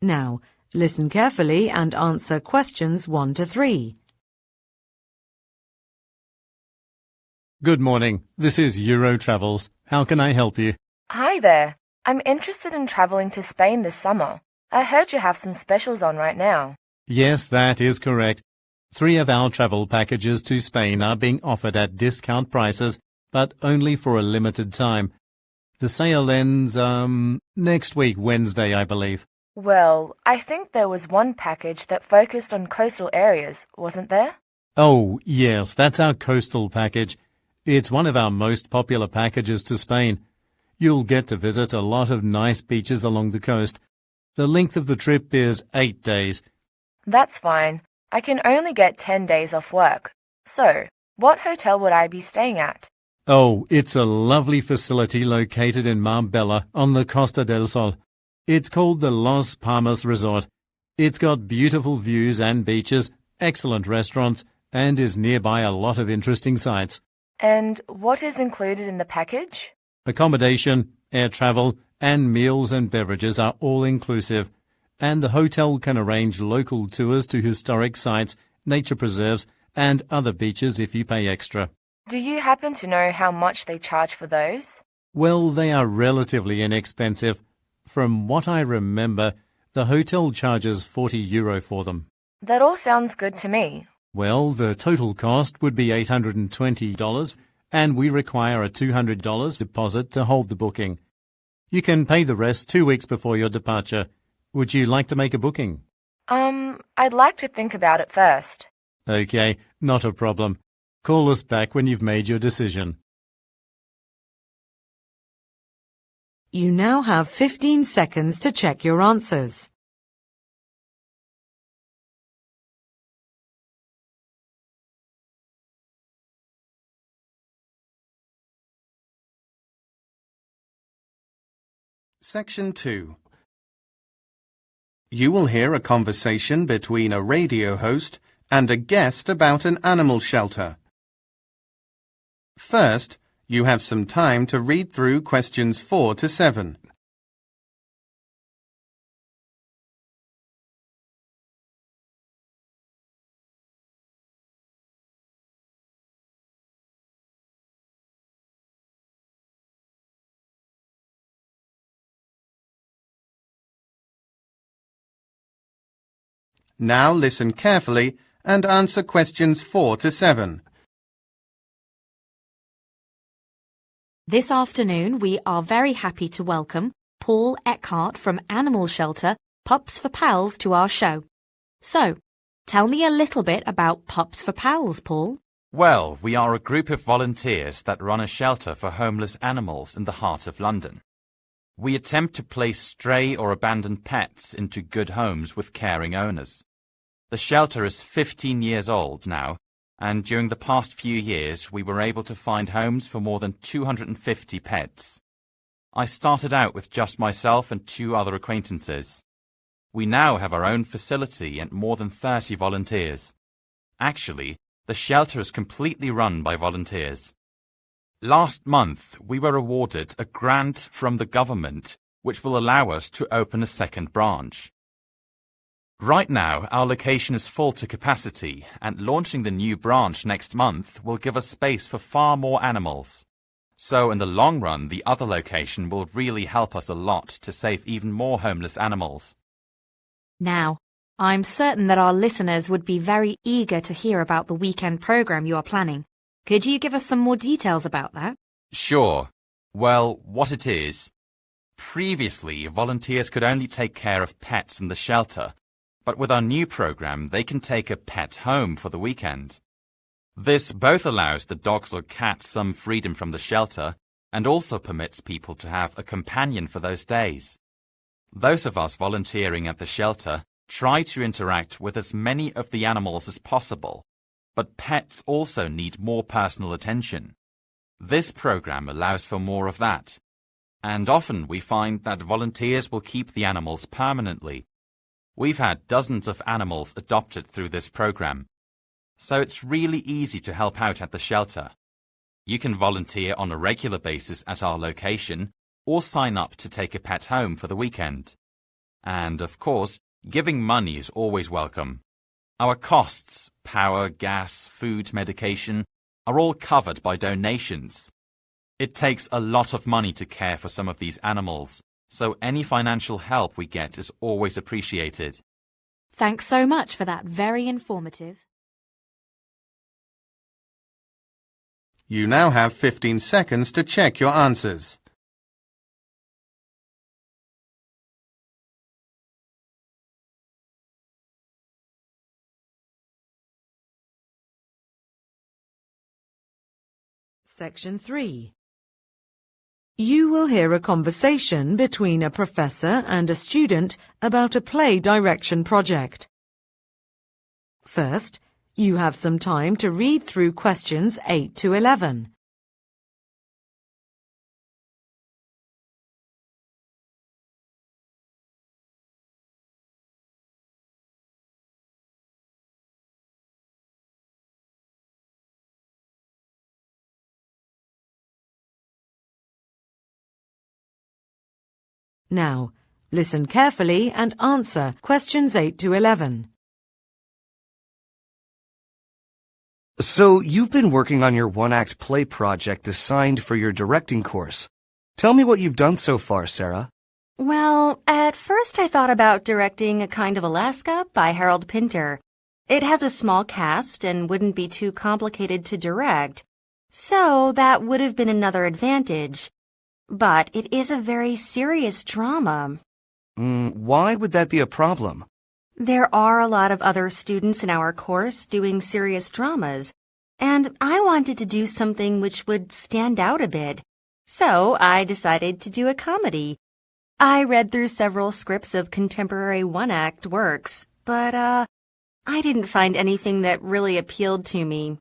Now, listen carefully and answer questions 1 to 3. Good morning. This is Eurotravels. How can I help you? Hi there. I'm interested in traveling to Spain this summer. I heard you have some specials on right now. Yes, that is correct. 3 of our travel packages to Spain are being offered at discount prices, but only for a limited time. The sale ends, next week, Wednesday, I believe. Well, I think there was one package that focused on coastal areas, wasn't there? Oh, yes, that's our coastal package. It's one of our most popular packages to Spain. You'll get to visit a lot of nice beaches along the coast. The length of the trip is 8 days. That's fine. I can only get 10 days off work. So, what hotel would I be staying at? Oh, it's a lovely facility located in Marbella on the Costa del Sol. It's called the Las Palmas Resort. It's got beautiful views and beaches, excellent restaurants, and is nearby a lot of interesting sites. And what is included in the package? Accommodation, air travel, and meals and beverages are all inclusive. And the hotel can arrange local tours to historic sites, nature preserves, and other beaches if you pay extra. Do you happen to know how much they charge for those? Well, they are relatively inexpensive. From what I remember, the hotel charges €40 for them. That all sounds good to me. Well, the total cost would be $820, and we require a $200 deposit to hold the booking. You can pay the rest 2 weeks before your departure. Would you like to make a booking? I'd like to think about it first. Okay, not a problem. Call us back when you've made your decision. You now have 15 seconds to check your answers. Section 2. You will hear a conversation between a radio host and a guest about an animal shelter. First, you have some time to read through questions 4 to 7. Now listen carefully and answer questions 4 to 7. This afternoon, we are very happy to welcome Paul Eckhart from Animal Shelter Pups for Pals to our show. So, tell me a little bit about Pups for Pals, Paul. Well, we are a group of volunteers that run a shelter for homeless animals in the heart of London. We attempt to place stray or abandoned pets into good homes with caring owners. The shelter is 15 years old now, and during the past few years we were able to find homes for more than 250 pets. I started out with just myself and 2 other acquaintances. We now have our own facility and more than 30 volunteers. Actually, the shelter is completely run by volunteers. Last month, we were awarded a grant from the government which will allow us to open a second branch. Right now, our location is full to capacity, and launching the new branch next month will give us space for far more animals. So in the long run, the other location will really help us a lot to save even more homeless animals. Now, I'm certain that our listeners would be very eager to hear about the weekend program you are planning. Could you give us some more details about that? Sure. Well, what it is, previously volunteers could only take care of pets in the shelter, but with our new program they can take a pet home for the weekend. This both allows the dogs or cats some freedom from the shelter and also permits people to have a companion for those days. Those of us volunteering at the shelter try to interact with as many of the animals as possible, but pets also need more personal attention. This program allows for more of that, and often we find that volunteers will keep the animals permanently. We've had dozens of animals adopted through this program, so it's really easy to help out at the shelter. You can volunteer on a regular basis at our location or sign up to take a pet home for the weekend. And, of course, giving money is always welcome. Our costs, power, gas, food, medication, are all covered by donations. It takes a lot of money to care for some of these animals, so any financial help we get is always appreciated. Thanks so much for that very informative. You now have 15 seconds to check your answers. Section 3. You will hear a conversation between a professor and a student about a play direction project. First, you have some time to read through questions 8 to 11. Now, listen carefully and answer questions 8 to 11. So, you've been working on your one-act play project assigned for your directing course. Tell me what you've done so far, Sarah. Well, at first I thought about directing A Kind of Alaska by Harold Pinter. It has a small cast and wouldn't be too complicated to direct, so that would have been another advantage. But it is a very serious drama. Why would that be a problem? There are a lot of other students in our course doing serious dramas, and I wanted to do something which would stand out a bit. So I decided to do a comedy. I read through several scripts of contemporary one-act works, but I didn't find anything that really appealed to me.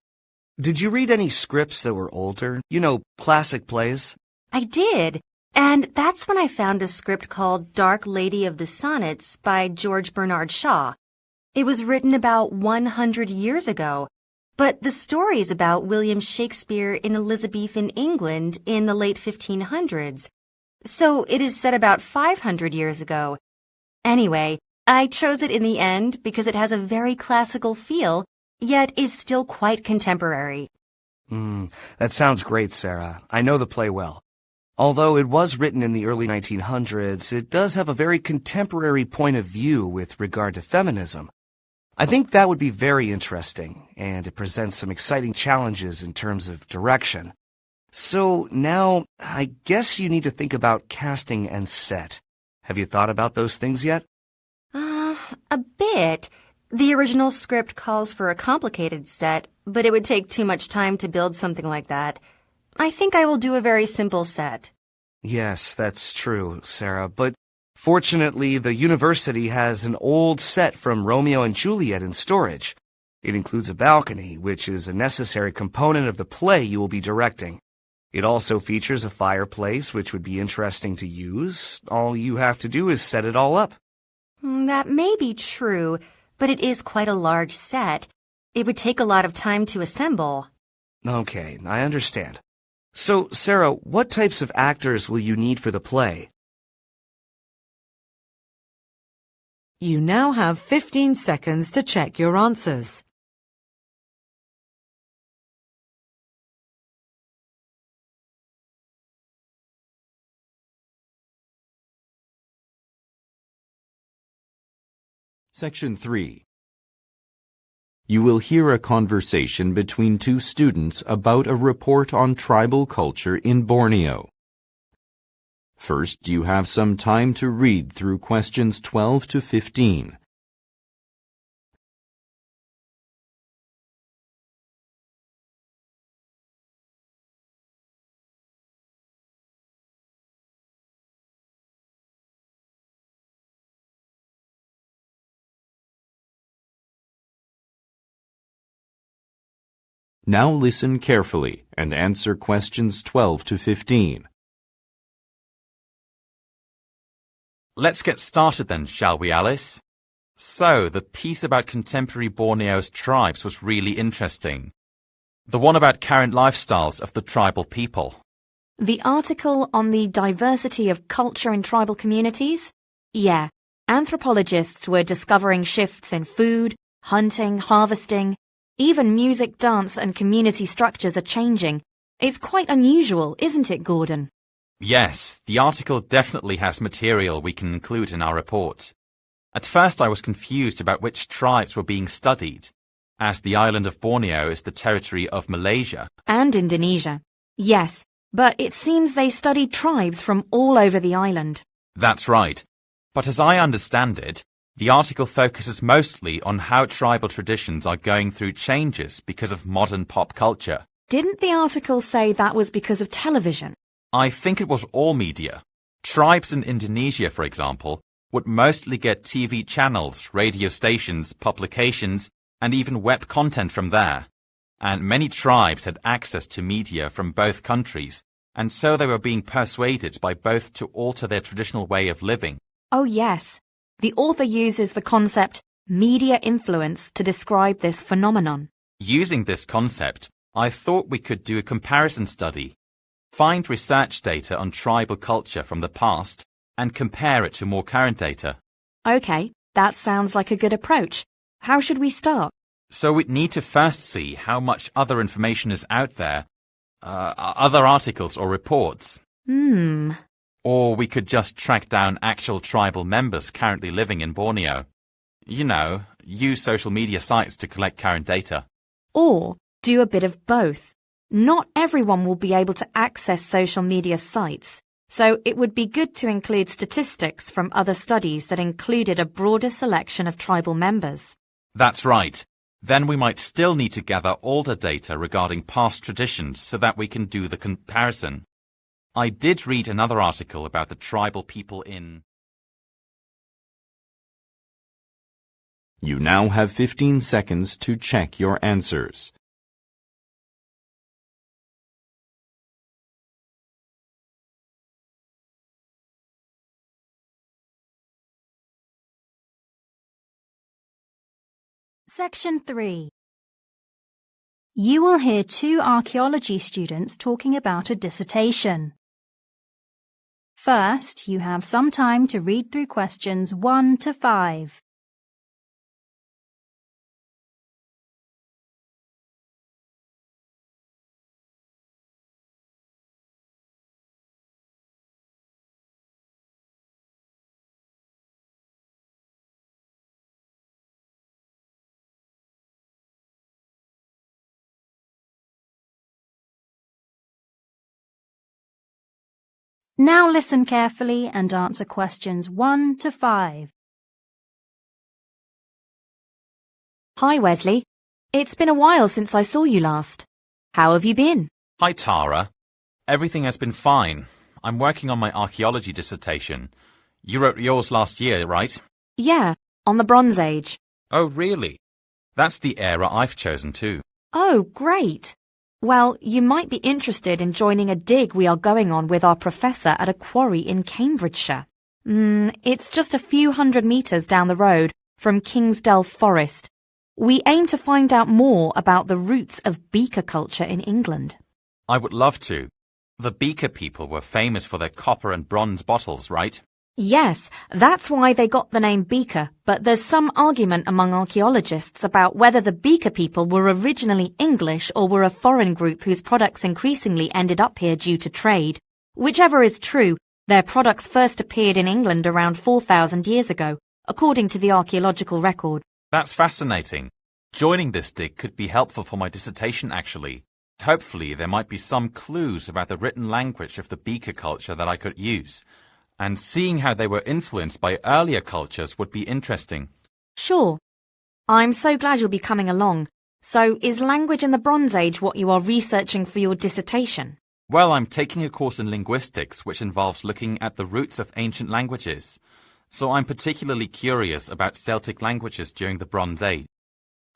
Did you read any scripts that were older? You know, classic plays? I did, and that's when I found a script called Dark Lady of the Sonnets by George Bernard Shaw. It was written about 100 years ago, but the story is about William Shakespeare in Elizabethan England in the late 1500s. So it is set about 500 years ago. Anyway, I chose it in the end because it has a very classical feel, yet is still quite contemporary. That sounds great, Sarah. I know the play well. Although it was written in the early 1900s, it does have a very contemporary point of view with regard to feminism. I think that would be very interesting, and it presents some exciting challenges in terms of direction. So now, I guess you need to think about casting and set. Have you thought about those things yet? A bit. The original script calls for a complicated set, but it would take too much time to build something like that. I think I will do a very simple set. Yes, that's true, Sarah, but fortunately the university has an old set from Romeo and Juliet in storage. It includes a balcony, which is a necessary component of the play you will be directing. It also features a fireplace, which would be interesting to use. All you have to do is set it all up. That may be true, but it is quite a large set. It would take a lot of time to assemble. Okay, I understand. So, Sarah, what types of actors will you need for the play? You now have 15 seconds to check your answers. Section 3. You will hear a conversation between two students about a report on tribal culture in Borneo. First, you have some time to read through questions 12 to 15. Now listen carefully and answer questions 12 to 15. Let's get started then, shall we, Alice? So, the piece about contemporary Borneo's tribes was really interesting. The one about current lifestyles of the tribal people. The article on the diversity of culture in tribal communities? Yeah, anthropologists were discovering shifts in food, hunting, harvesting. Even music, dance and community structures are changing. It's quite unusual, isn't it, Gordon? Yes, the article definitely has material we can include in our report. At first I was confused about which tribes were being studied, as the island of Borneo is the territory of Malaysia. And Indonesia. Yes, but it seems they studied tribes from all over the island. That's right. But as I understand it, the article focuses mostly on how tribal traditions are going through changes because of modern pop culture. Didn't the article say that was because of television? I think it was all media. Tribes in Indonesia, for example, would mostly get TV channels, radio stations, publications, and even web content from there. And many tribes had access to media from both countries, and so they were being persuaded by both to alter their traditional way of living. Oh yes. The author uses the concept media influence to describe this phenomenon. Using this concept, I thought we could do a comparison study. Find research data on tribal culture from the past and compare it to more current data. Okay, that sounds like a good approach. How should we start? So we'd need to first see how much other information is out there, other articles or reports. Or we could just track down actual tribal members currently living in Borneo. You know, use social media sites to collect current data. Or do a bit of both. Not everyone will be able to access social media sites, so it would be good to include statistics from other studies that included a broader selection of tribal members. That's right. Then we might still need to gather older data regarding past traditions so that we can do the comparison. I did read another article about the tribal people in... You now have 15 seconds to check your answers. Section 3. You will hear two archaeology students talking about a dissertation. First, you have some time to read through questions 1 to 5. Now listen carefully and answer questions 1 to 5. Hi, Wesley. It's been a while since I saw you last. How have you been? Hi, Tara. Everything has been fine. I'm working on my archaeology dissertation. You wrote yours last year, right? Yeah, on the Bronze Age. Oh, really? That's the era I've chosen too. Oh, great. Well, you might be interested in joining a dig we are going on with our professor at a quarry in Cambridgeshire. It's just a few hundred metres down the road from Kingsdale Forest. We aim to find out more about the roots of beaker culture in England. I would love to. The beaker people were famous for their copper and bronze bottles, right? Yes, that's why they got the name beaker, but there's some argument among archaeologists about whether the beaker people were originally English or were a foreign group whose products increasingly ended up here due to trade. Whichever is true, their products first appeared in England around 4,000 years ago, according to the archaeological record. That's fascinating. Joining this dig could be helpful for my dissertation, actually. Hopefully, there might be some clues about the written language of the Beaker culture that I could use. And seeing how they were influenced by earlier cultures would be interesting. Sure. I'm so glad you'll be coming along. So, is language in the Bronze Age what you are researching for your dissertation? Well, I'm taking a course in linguistics which involves looking at the roots of ancient languages. So I'm particularly curious about Celtic languages during the Bronze Age.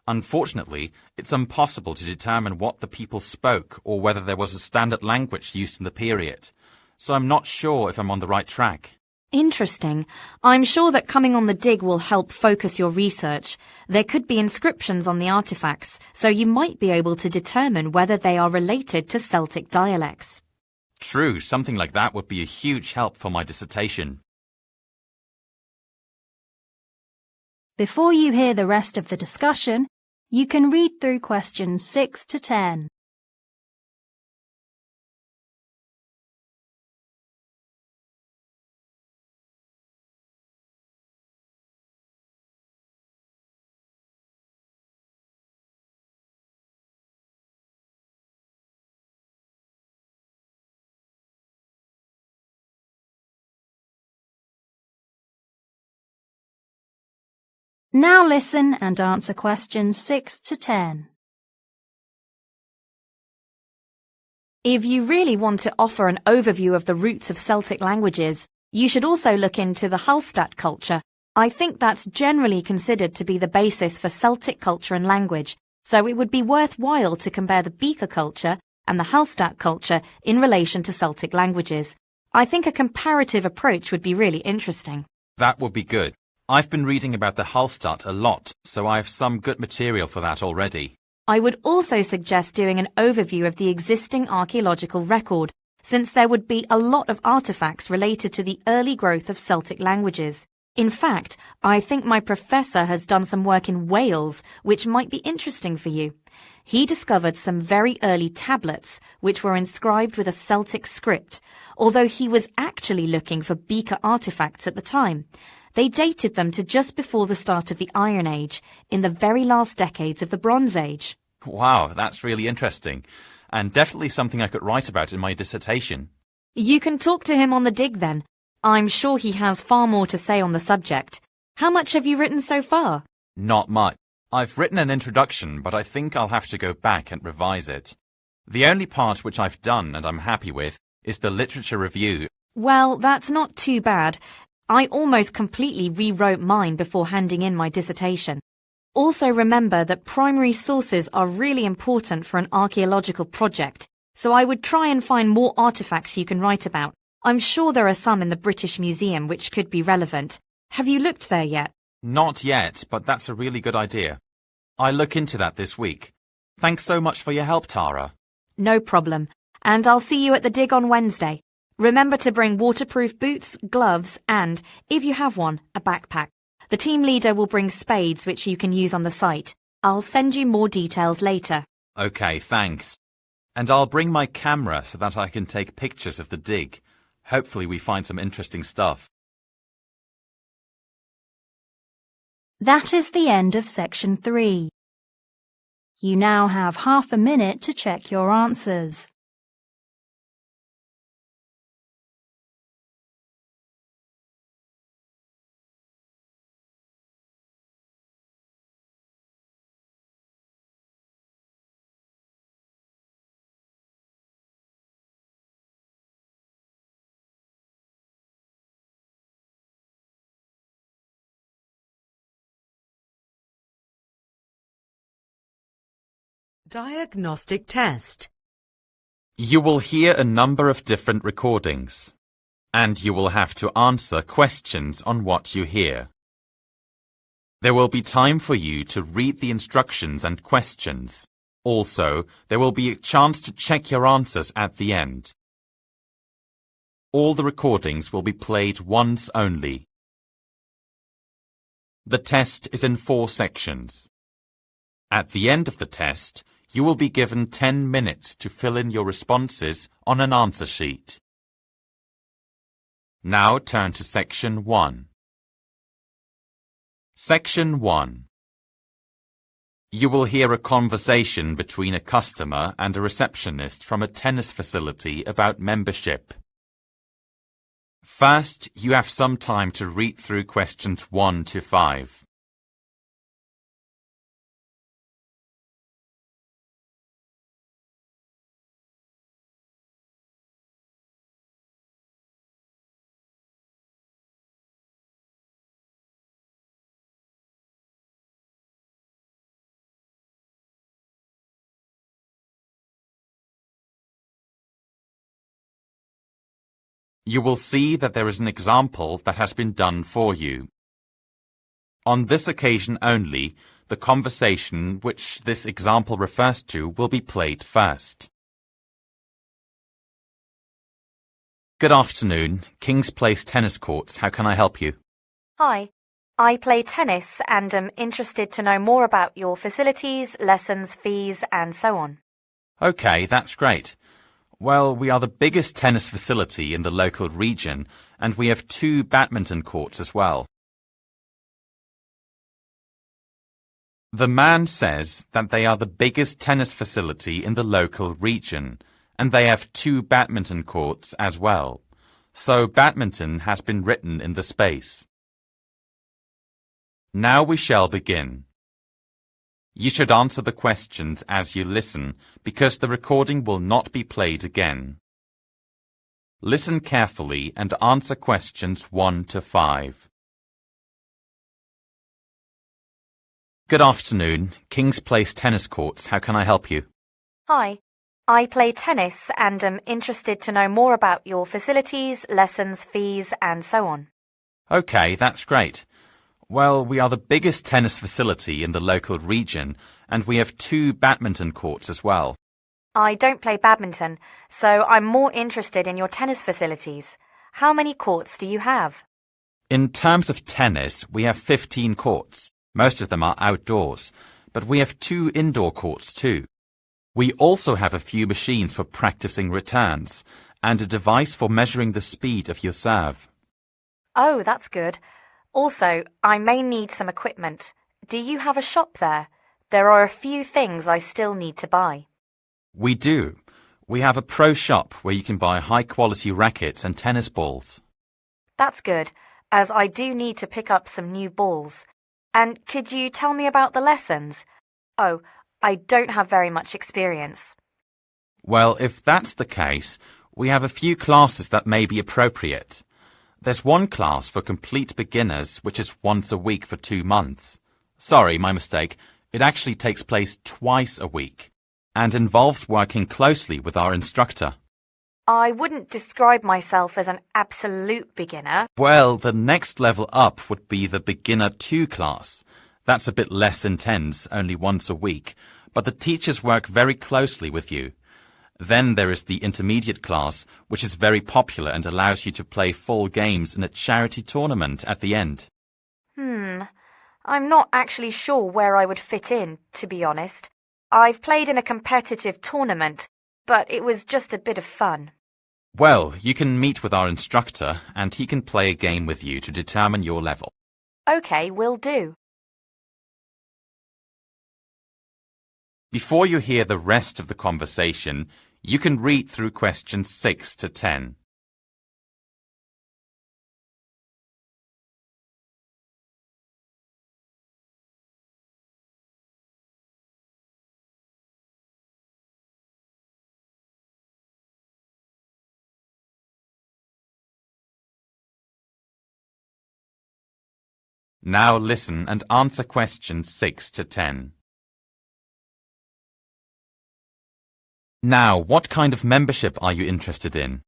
Unfortunately, it's impossible to determine what the people spoke or whether there was a standard language used in the period. So I'm not sure if I'm on the right track. Interesting. I'm sure that coming on the dig will help focus your research. There could be inscriptions on the artifacts, so you might be able to determine whether they are related to Celtic dialects. True, something like that would be a huge help for my dissertation. Before you hear the rest of the discussion, you can read through questions 6 to 10. Now listen and answer questions 6 to 10. If you really want to offer an overview of the roots of Celtic languages, you should also look into the Hallstatt culture. I think that's generally considered to be the basis for Celtic culture and language, so it would be worthwhile to compare the Beaker culture and the Hallstatt culture in relation to Celtic languages. I think a comparative approach would be really interesting. That would be good. I've been reading about the Hallstatt a lot, so I have some good material for that already. I would also suggest doing an overview of the existing archaeological record, since there would be a lot of artifacts related to the early growth of Celtic languages. In fact, I think my professor has done some work in Wales, which might be interesting for you. He discovered some very early tablets, which were inscribed with a Celtic script, although he was actually looking for Beaker artifacts at the time. They dated them to just before the start of the Iron Age, in the very last decades of the Bronze Age. Wow, that's really interesting, and definitely something I could write about in my dissertation. You can talk to him on the dig then. I'm sure he has far more to say on the subject. How much have you written so far? Not much. I've written an introduction, but I think I'll have to go back and revise it. The only part which I've done and I'm happy with is the literature review. Well, that's not too bad. I almost completely rewrote mine before handing in my dissertation. Also remember that primary sources are really important for an archaeological project, so I would try and find more artifacts you can write about. I'm sure there are some in the British Museum which could be relevant. Have you looked there yet? Not yet, but that's a really good idea. I'll look into that this week. Thanks so much for your help, Tara. No problem. And I'll see you at the dig on Wednesday. Remember to bring waterproof boots, gloves, and, if you have one, a backpack. The team leader will bring spades which you can use on the site. I'll send you more details later. Okay, thanks. And I'll bring my camera so that I can take pictures of the dig. Hopefully we find some interesting stuff. That is the end of section 3. You now have half a minute to check your answers. Diagnostic test. You will hear a number of different recordings, and you will have to answer questions on what you hear. There will be time for you to read the instructions and questions. Also, there will be a chance to check your answers at the end. All the recordings will be played once only. The test is in 4 sections. At the end of the test, you will be given 10 minutes to fill in your responses on an answer sheet. Now turn to section 1. Section 1. You will hear a conversation between a customer and a receptionist from a tennis facility about membership. First, you have some time to read through questions 1 to 5. You will see that there is an example that has been done for you. On this occasion only, the conversation which this example refers to will be played first. Good afternoon, King's Place Tennis Courts. How can I help you? Hi, I play tennis and am interested to know more about your facilities, lessons, fees, and so on. Okay, that's great. Well, we are the biggest tennis facility in the local region, and we have 2 badminton courts as well. The man says that they are the biggest tennis facility in the local region, and they have 2 badminton courts as well. So badminton has been written in the space. Now we shall begin. You should answer the questions as you listen, because the recording will not be played again. Listen carefully and answer questions 1 to 5. Good afternoon, King's Place Tennis Courts. How can I help you? Hi, I play tennis and am interested to know more about your facilities, lessons, fees, and so on. Okay, that's great. Well, we are the biggest tennis facility in the local region, and we have 2 badminton courts as well. I don't play badminton, so I'm more interested in your tennis facilities. How many courts do you have? In terms of tennis, we have 15 courts. Most of them are outdoors, but we have 2 indoor courts too. We also have a few machines for practicing returns, and a device for measuring the speed of your serve. Oh, that's good. Also, I may need some equipment. Do you have a shop there? There are a few things I still need to buy. We do. We have a pro shop where you can buy high-quality rackets and tennis balls. That's good, as I do need to pick up some new balls. And could you tell me about the lessons? Oh, I don't have very much experience. Well, if that's the case, we have a few classes that may be appropriate. There's one class for complete beginners, which is once a week for 2 months. Sorry, my mistake. It actually takes place twice a week and involves working closely with our instructor. I wouldn't describe myself as an absolute beginner. Well, the next level up would be the Beginner 2 class. That's a bit less intense, only once a week, but the teachers work very closely with you. Then there is the intermediate class, which is very popular and allows you to play full games in a charity tournament at the end. I'm not actually sure where I would fit in, to be honest. I've played in a competitive tournament, but it was just a bit of fun. Well, you can meet with our instructor, and he can play a game with you to determine your level. Okay, will do. Before you hear the rest of the conversation, you can read through questions 6 to 10. Now listen and answer questions 6 to 10. Now, what kind of membership are you interested in?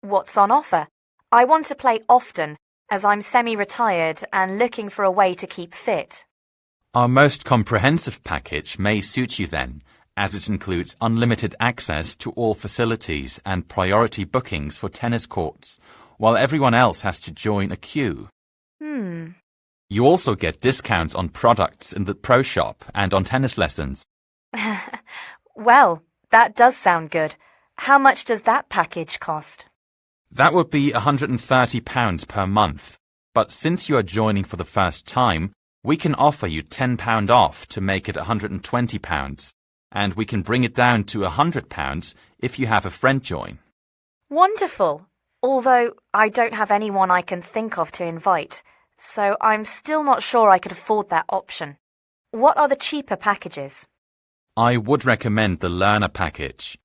What's on offer? I want to play often, as I'm semi-retired and looking for a way to keep fit. Our most comprehensive package may suit you then, as it includes unlimited access to all facilities and priority bookings for tennis courts, while everyone else has to join a queue. You also get discounts on products in the pro shop and on tennis lessons. Well, that does sound good. How much does that package cost? That would be £130 per month, but since you are joining for the first time, We can offer you £10 off to make it £120, and we can bring it down to £100 if you have a friend join. Wonderful. Although I don't have anyone I can think of to invite, so I'm still not sure I could afford that option. What are the cheaper packages? I would recommend the Learner package.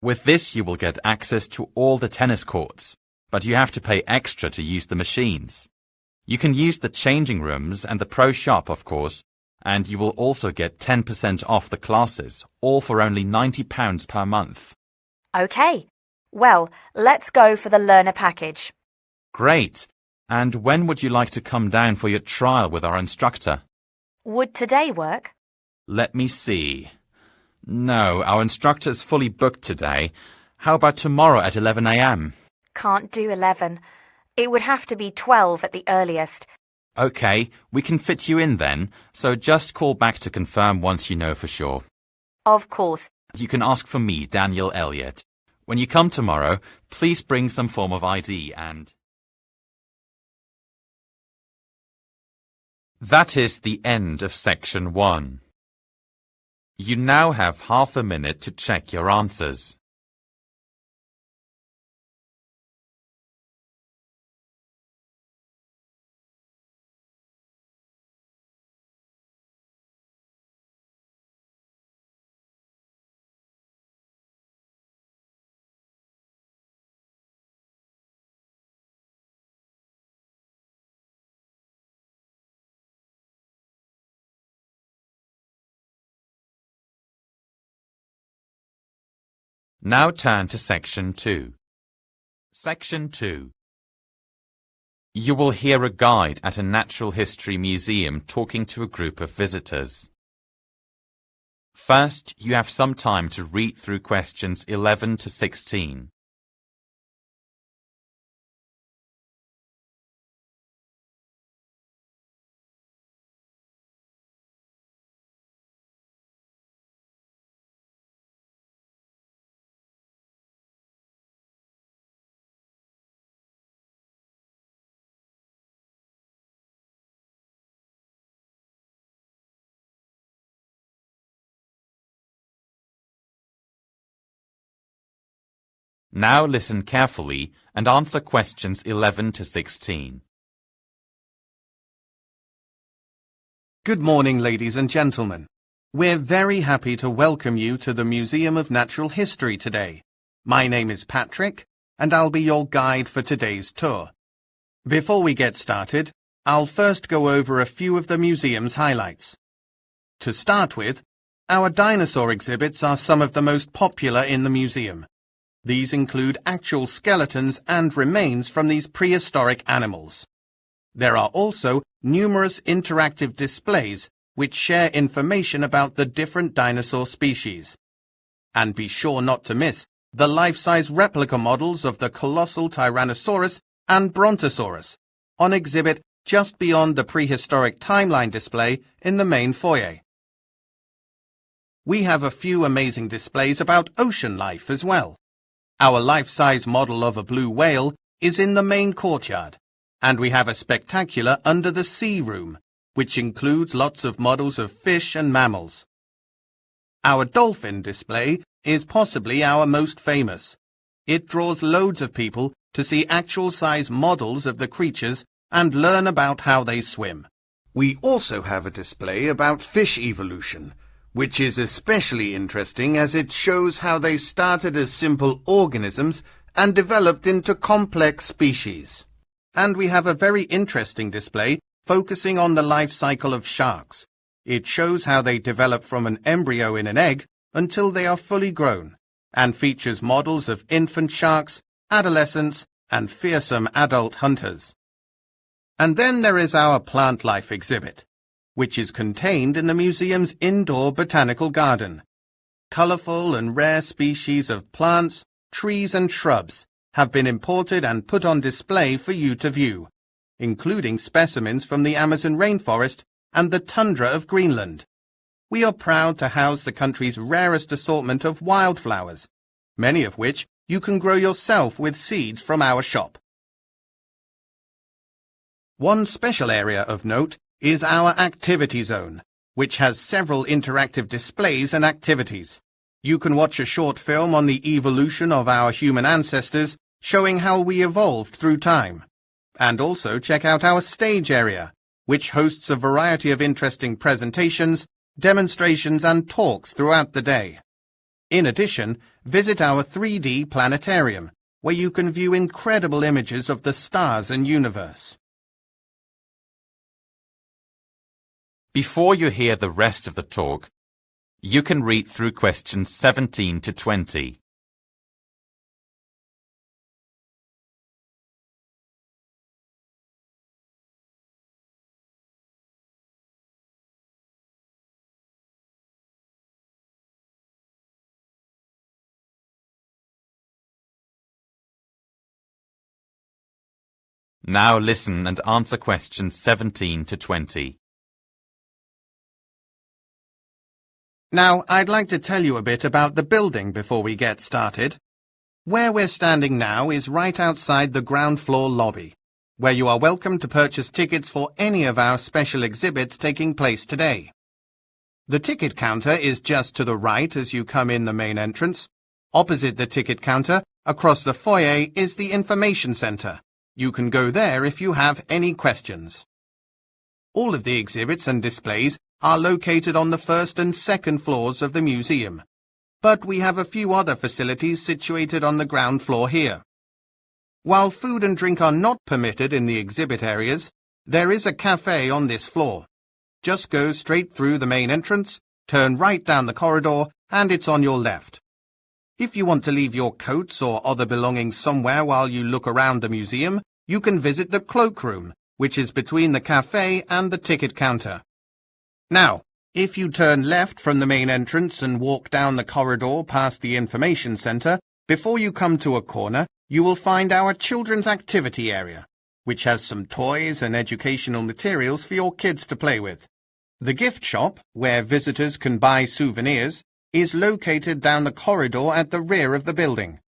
With this you will get access to all the tennis courts, but you have to pay extra to use the machines. You can use the changing rooms and the pro shop, of course, and you will also get 10% off the classes, all for only £90 per month. OK. Well, let's go for the Learner package. Great. And when would you like to come down for your trial with our instructor? Would today work? Let me see. No, our instructor is fully booked today. How about tomorrow at 11 a.m? Can't do 11. It would have to be 12 at the earliest. OK, we can fit you in then, so just call back to confirm once you know for sure. Of course. You can ask for me, Daniel Elliott. When you come tomorrow, please bring some form of ID and... That is the end of section 1. You now have half a minute to check your answers. Now turn to Section 2. Section 2. You will hear a guide at a natural history museum talking to a group of visitors. First, you have some time to read through questions 11 to 16. Now listen carefully and answer questions 11 to 16. Good morning, ladies and gentlemen. We're very happy to welcome you to the Museum of Natural History today. My name is Patrick, and I'll be your guide for today's tour. Before we get started, I'll first go over a few of the museum's highlights. To start with, our dinosaur exhibits are some of the most popular in the museum. These include actual skeletons and remains from these prehistoric animals. There are also numerous interactive displays which share information about the different dinosaur species. And be sure not to miss the life-size replica models of the colossal Tyrannosaurus and Brontosaurus on exhibit just beyond the prehistoric timeline display in the main foyer. We have a few amazing displays about ocean life as well. Our life-size model of a blue whale is in the main courtyard, and we have a spectacular under-the-sea room, which includes lots of models of fish and mammals. Our dolphin display is possibly our most famous. It draws loads of people to see actual-size models of the creatures and learn about how they swim. We also have a display about fish evolution, which is especially interesting as it shows how they started as simple organisms and developed into complex species. And we have a very interesting display focusing on the life cycle of sharks. It shows how they develop from an embryo in an egg until they are fully grown, and features models of infant sharks, adolescents, and fearsome adult hunters. And then there is our plant life exhibit, which is contained in the museum's indoor botanical garden. Colourful and rare species of plants, trees and shrubs have been imported and put on display for you to view, including specimens from the Amazon rainforest and the tundra of Greenland. We are proud to house the country's rarest assortment of wildflowers, many of which you can grow yourself with seeds from our shop. One special area of note is our activity zone, which has several interactive displays and activities. You can watch a short film on the evolution of our human ancestors, showing how we evolved through time. And also check out our stage area, which hosts a variety of interesting presentations, demonstrations and talks throughout the day. In addition, visit our 3D planetarium, where you can view incredible images of the stars and universe. Before you hear the rest of the talk, you can read through questions 17 to 20. Now listen and answer questions 17 to 20. Now, I'd like to tell you a bit about the building before we get started. Where we're standing now is right outside the ground floor lobby, where you are welcome to purchase tickets for any of our special exhibits taking place today. The ticket counter is just to the right as you come in the main entrance. Opposite the ticket counter, across the foyer, is the information center. You can go there if you have any questions. All of the exhibits and displays are located on the first and second floors of the museum, but we have a few other facilities situated on the ground floor here. While food and drink are not permitted in the exhibit areas, there is a cafe on this floor. Just go straight through the main entrance, turn right down the corridor, and it's on your left. If you want to leave your coats or other belongings somewhere while you look around the museum, you can visit the cloakroom, which is between the cafe and the ticket counter. Now, if you turn left from the main entrance and walk down the corridor past the information center, before you come to a corner, you will find our children's activity area, which has some toys and educational materials for your kids to play with. The gift shop, where visitors can buy souvenirs, is located down the corridor at the rear of the building.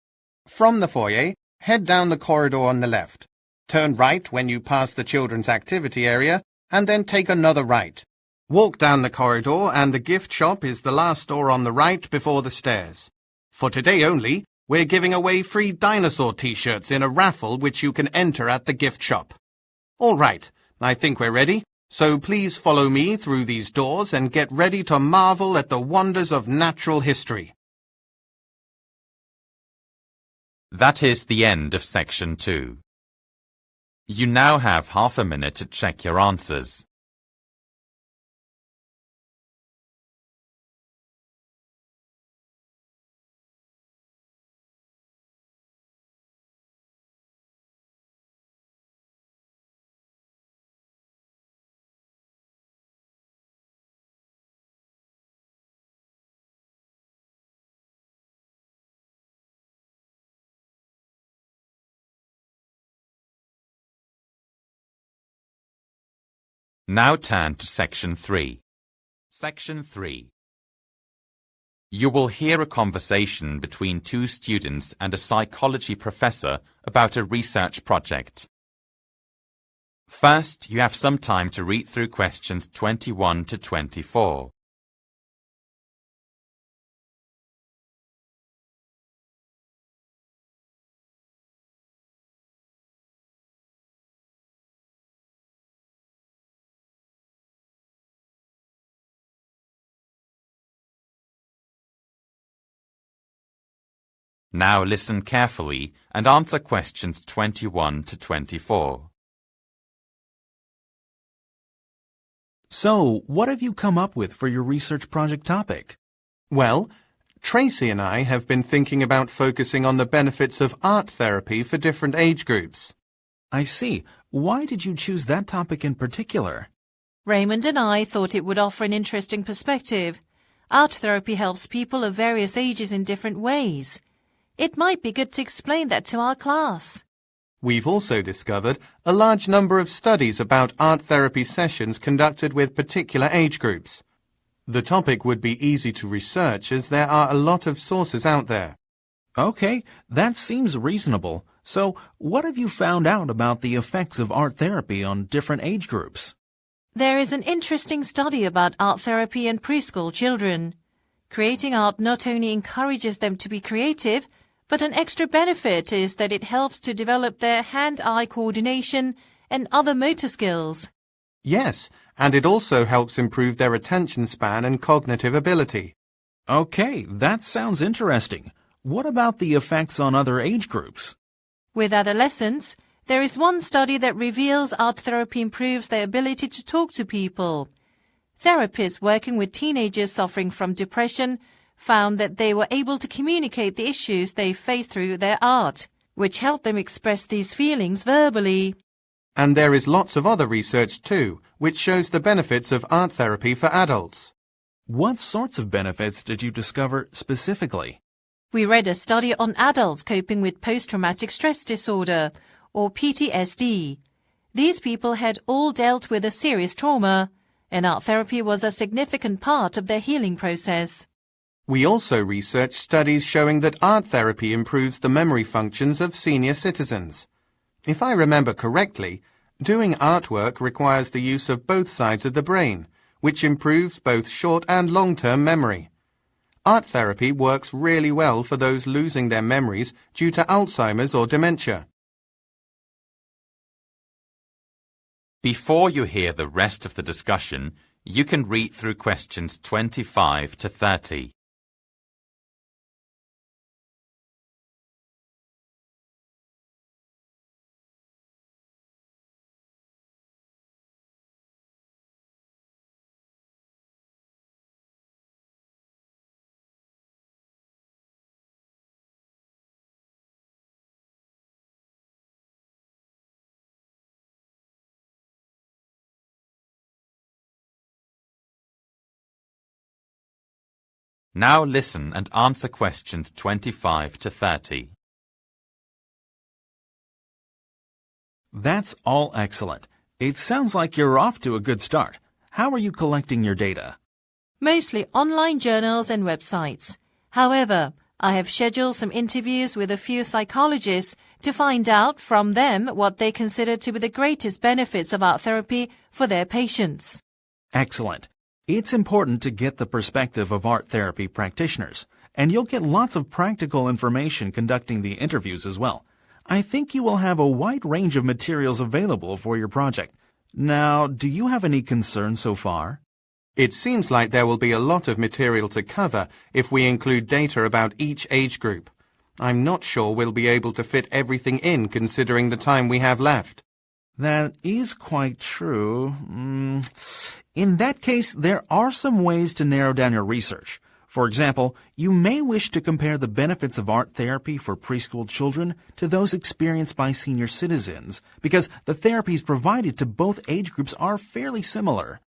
From the foyer, head down the corridor on the left. Turn right when you pass the children's activity area, and then take another right. Walk down the corridor and the gift shop is the last door on the right before the stairs. For today only, we're giving away free dinosaur t-shirts in a raffle which you can enter at the gift shop. All right, I think we're ready. So please follow me through these doors and get ready to marvel at the wonders of natural history. That is the end of section 2. You now have half a minute to check your answers. Now turn to section 3. Section 3. You will hear a conversation between two students and a psychology professor about a research project. First, you have some time to read through questions 21 to 24. Now listen carefully and answer questions 21 to 24. So, what have you come up with for your research project topic? Well, Tracy and I have been thinking about focusing on the benefits of art therapy for different age groups. I see. Why did you choose that topic in particular? Raymond and I thought it would offer an interesting perspective. Art therapy helps people of various ages in different ways. It might be good to explain that to our class. We've also discovered a large number of studies about art therapy sessions conducted with particular age groups. The topic would be easy to research as there are a lot of sources out there. Okay, that seems reasonable. So, what have you found out about the effects of art therapy on different age groups? There is an interesting study about art therapy and preschool children. Creating art not only encourages them to be creative, but an extra benefit is that it helps to develop their hand-eye coordination and other motor skills. Yes, and it also helps improve their attention span and cognitive ability. Okay, that sounds interesting. What about the effects on other age groups? With adolescents, there is one study that reveals art therapy improves their ability to talk to people. Therapists working with teenagers suffering from depression found that they were able to communicate the issues they face through their art, which helped them express these feelings verbally. And there is lots of other research too, which shows the benefits of art therapy for adults. What sorts of benefits did you discover specifically? We read a study on adults coping with post-traumatic stress disorder, or PTSD. These people had all dealt with a serious trauma, and art therapy was a significant part of their healing process. We also researched studies showing that art therapy improves the memory functions of senior citizens. If I remember correctly, doing artwork requires the use of both sides of the brain, which improves both short and long-term memory. Art therapy works really well for those losing their memories due to Alzheimer's or dementia. Before you hear the rest of the discussion, you can read through questions 25 to 30. Now listen and answer questions 25 to 30. That's all excellent. It sounds like you're off to a good start. How are you collecting your data? Mostly online journals and websites. However, I have scheduled some interviews with a few psychologists to find out from them what they consider to be the greatest benefits of art therapy for their patients. Excellent. It's important to get the perspective of art therapy practitioners, and you'll get lots of practical information conducting the interviews as well. I think you will have a wide range of materials available for your project. Now, do you have any concerns so far? It seems like there will be a lot of material to cover if we include data about each age group. I'm not sure we'll be able to fit everything in considering the time we have left. That is quite true. In that case, there are some ways to narrow down your research. For example, you may wish to compare the benefits of art therapy for preschool children to those experienced by senior citizens, because the therapies provided to both age groups are fairly similar.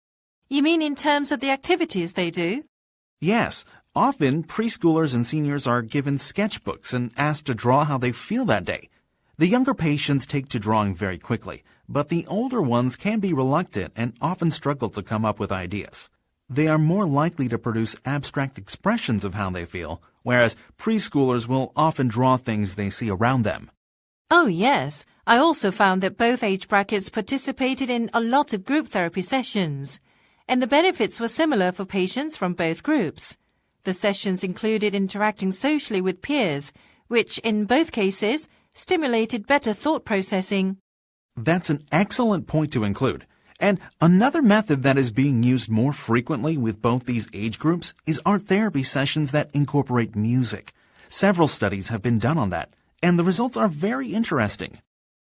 You mean in terms of the activities they do? Yes. Often, preschoolers and seniors are given sketchbooks and asked to draw how they feel that day. The younger patients take to drawing very quickly, but the older ones can be reluctant and often struggle to come up with ideas. They are more likely to produce abstract expressions of how they feel, whereas preschoolers will often draw things they see around them. Oh, yes. I also found that both age brackets participated in a lot of group therapy sessions, and the benefits were similar for patients from both groups. The sessions included interacting socially with peers, which in both cases stimulated better thought processing. That's an excellent point to include. And another method that is being used more frequently with both these age groups is art therapy sessions that incorporate music. Several studies have been done on that, and the results are very interesting.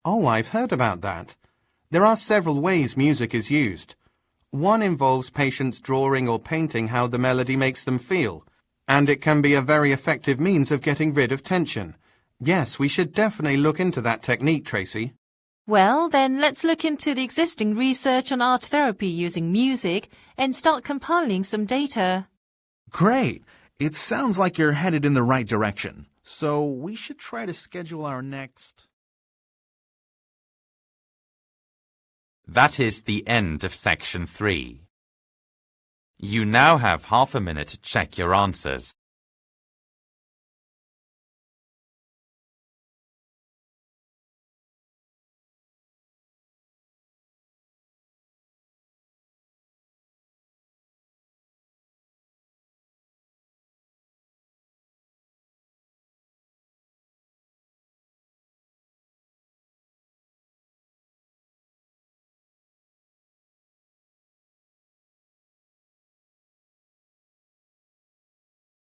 Oh, I've heard about that. There are several ways music is used. One involves patients drawing or painting how the melody makes them feel, and it can be a very effective means of getting rid of tension. Yes, we should definitely look into that technique, Tracy. Well, then let's look into the existing research on art therapy using music and start compiling some data. Great! It sounds like you're headed in the right direction. So we should try to schedule our next... That is the end of section 3. You now have half a minute to check your answers.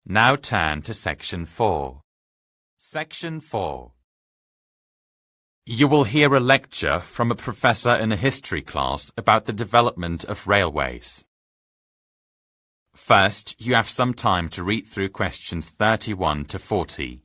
Now turn to Section 4. Section 4. You will hear a lecture from a professor in a history class about the development of railways. First, you have some time to read through questions 31 to 40.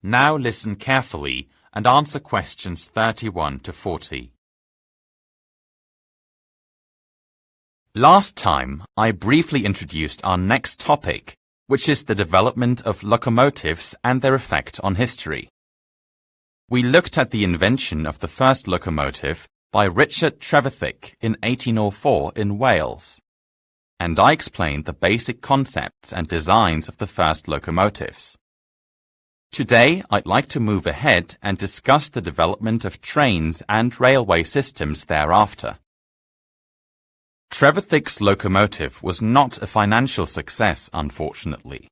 Now listen carefully and answer questions 31 to 40. Last time, I briefly introduced our next topic, which is the development of locomotives and their effect on history. We looked at the invention of the first locomotive by Richard Trevithick in 1804 in Wales, and I explained the basic concepts and designs of the first locomotives. Today, I'd like to move ahead and discuss the development of trains and railway systems thereafter. Trevithick's locomotive was not a financial success, unfortunately,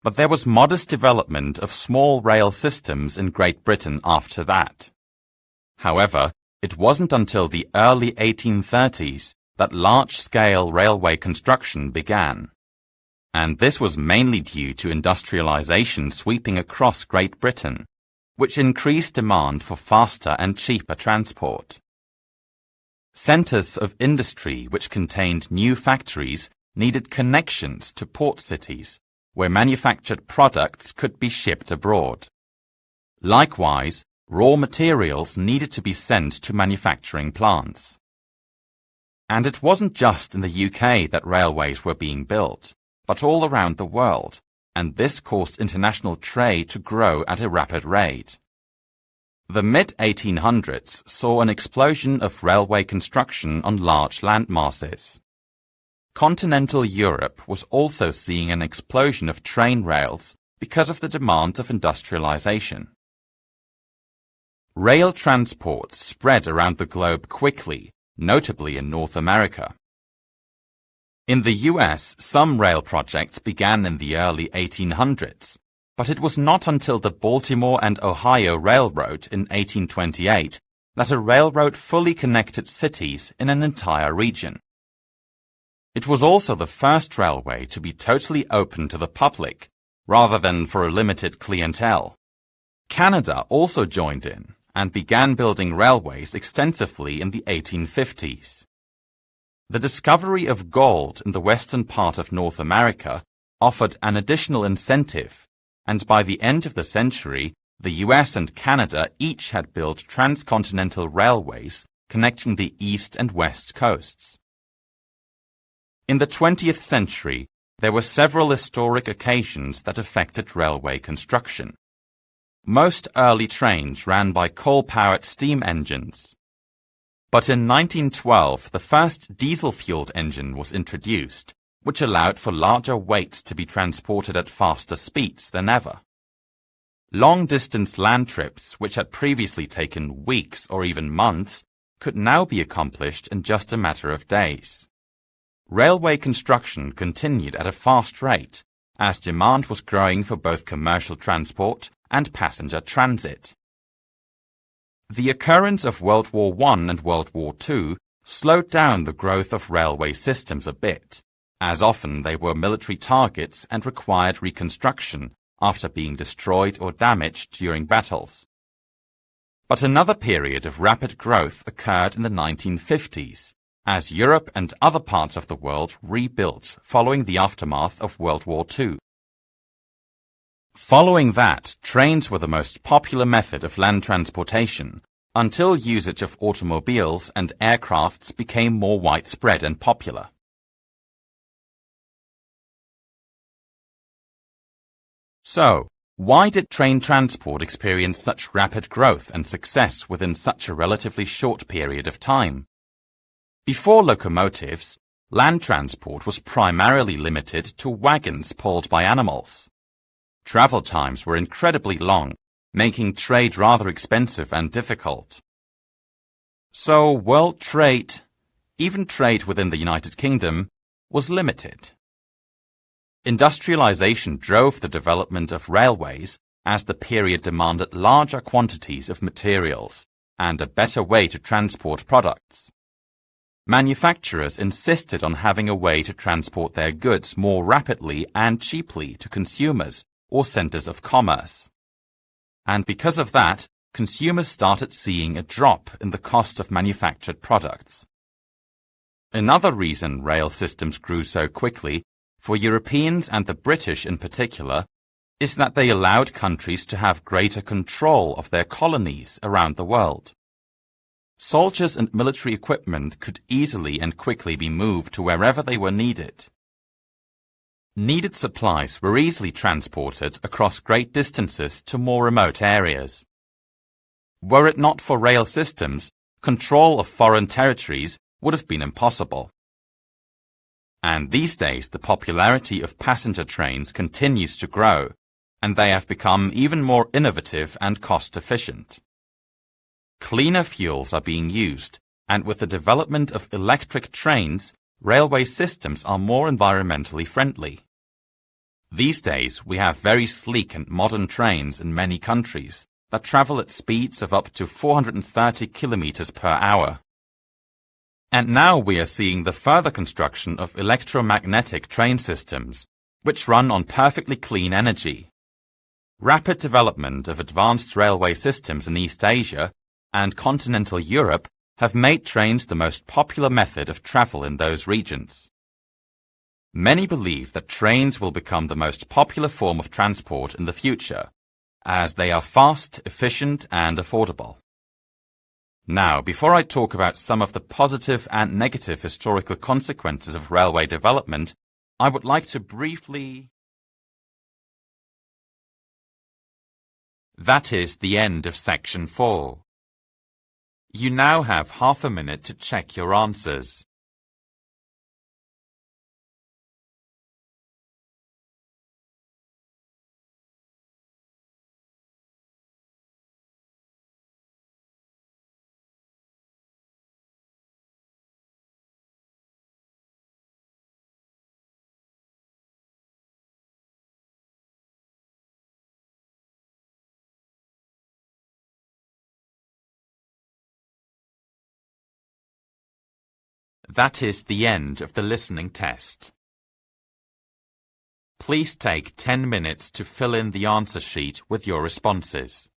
but there was modest development of small rail systems in Great Britain after that. However, it wasn't until the early 1830s that large-scale railway construction began. And this was mainly due to industrialization sweeping across Great Britain, which increased demand for faster and cheaper transport. Centers of industry which contained new factories needed connections to port cities, where manufactured products could be shipped abroad. Likewise, raw materials needed to be sent to manufacturing plants. And it wasn't just in the UK that railways were being built, but all around the world, and this caused international trade to grow at a rapid rate. The mid-1800s saw an explosion of railway construction on large land masses. Continental Europe was also seeing an explosion of train rails because of the demand of industrialization. Rail transport spread around the globe quickly, notably in North America. In the US, some rail projects began in the early 1800s, but it was not until the Baltimore and Ohio Railroad in 1828 that a railroad fully connected cities in an entire region. It was also the first railway to be totally open to the public, rather than for a limited clientele. Canada also joined in and began building railways extensively in the 1850s. The discovery of gold in the western part of North America offered an additional incentive, and by the end of the century, the US and Canada each had built transcontinental railways connecting the east and west coasts. In the 20th century, there were several historic occasions that affected railway construction. Most early trains ran by coal-powered steam engines. But in 1912, the first diesel-fueled engine was introduced, which allowed for larger weights to be transported at faster speeds than ever. Long-distance land trips, which had previously taken weeks or even months, could now be accomplished in just a matter of days. Railway construction continued at a fast rate, as demand was growing for both commercial transport and passenger transit. The occurrence of World War I and World War II slowed down the growth of railway systems a bit, as often they were military targets and required reconstruction after being destroyed or damaged during battles. But another period of rapid growth occurred in the 1950s, as Europe and other parts of the world rebuilt following the aftermath of World War II. Following that, trains were the most popular method of land transportation until usage of automobiles and aircrafts became more widespread and popular. So, why did train transport experience such rapid growth and success within such a relatively short period of time? Before locomotives, land transport was primarily limited to wagons pulled by animals. Travel times were incredibly long, making trade rather expensive and difficult. So world trade, even trade within the United Kingdom, was limited. Industrialization drove the development of railways as the period demanded larger quantities of materials and a better way to transport products. Manufacturers insisted on having a way to transport their goods more rapidly and cheaply to consumers or centers of commerce. And because of that, consumers started seeing a drop in the cost of manufactured products. Another reason rail systems grew so quickly, for Europeans and the British in particular, is that they allowed countries to have greater control of their colonies around the world. Soldiers and military equipment could easily and quickly be moved to wherever they were needed. Needed supplies were easily transported across great distances to more remote areas. Were it not for rail systems, control of foreign territories would have been impossible. And these days the popularity of passenger trains continues to grow, and they have become even more innovative and cost-efficient. Cleaner fuels are being used, and with the development of electric trains, railway systems are more environmentally friendly. These days, we have very sleek and modern trains in many countries that travel at speeds of up to 430 kilometers per hour. And now we are seeing the further construction of electromagnetic train systems, which run on perfectly clean energy. Rapid development of advanced railway systems in East Asia and continental Europe have made trains the most popular method of travel in those regions. Many believe that trains will become the most popular form of transport in the future, as they are fast, efficient, and affordable. Now, before I talk about some of the positive and negative historical consequences of railway development, I would like to briefly... That is the end of section 4. You now have half a minute to check your answers. That is the end of the listening test. Please take 10 minutes to fill in the answer sheet with your responses.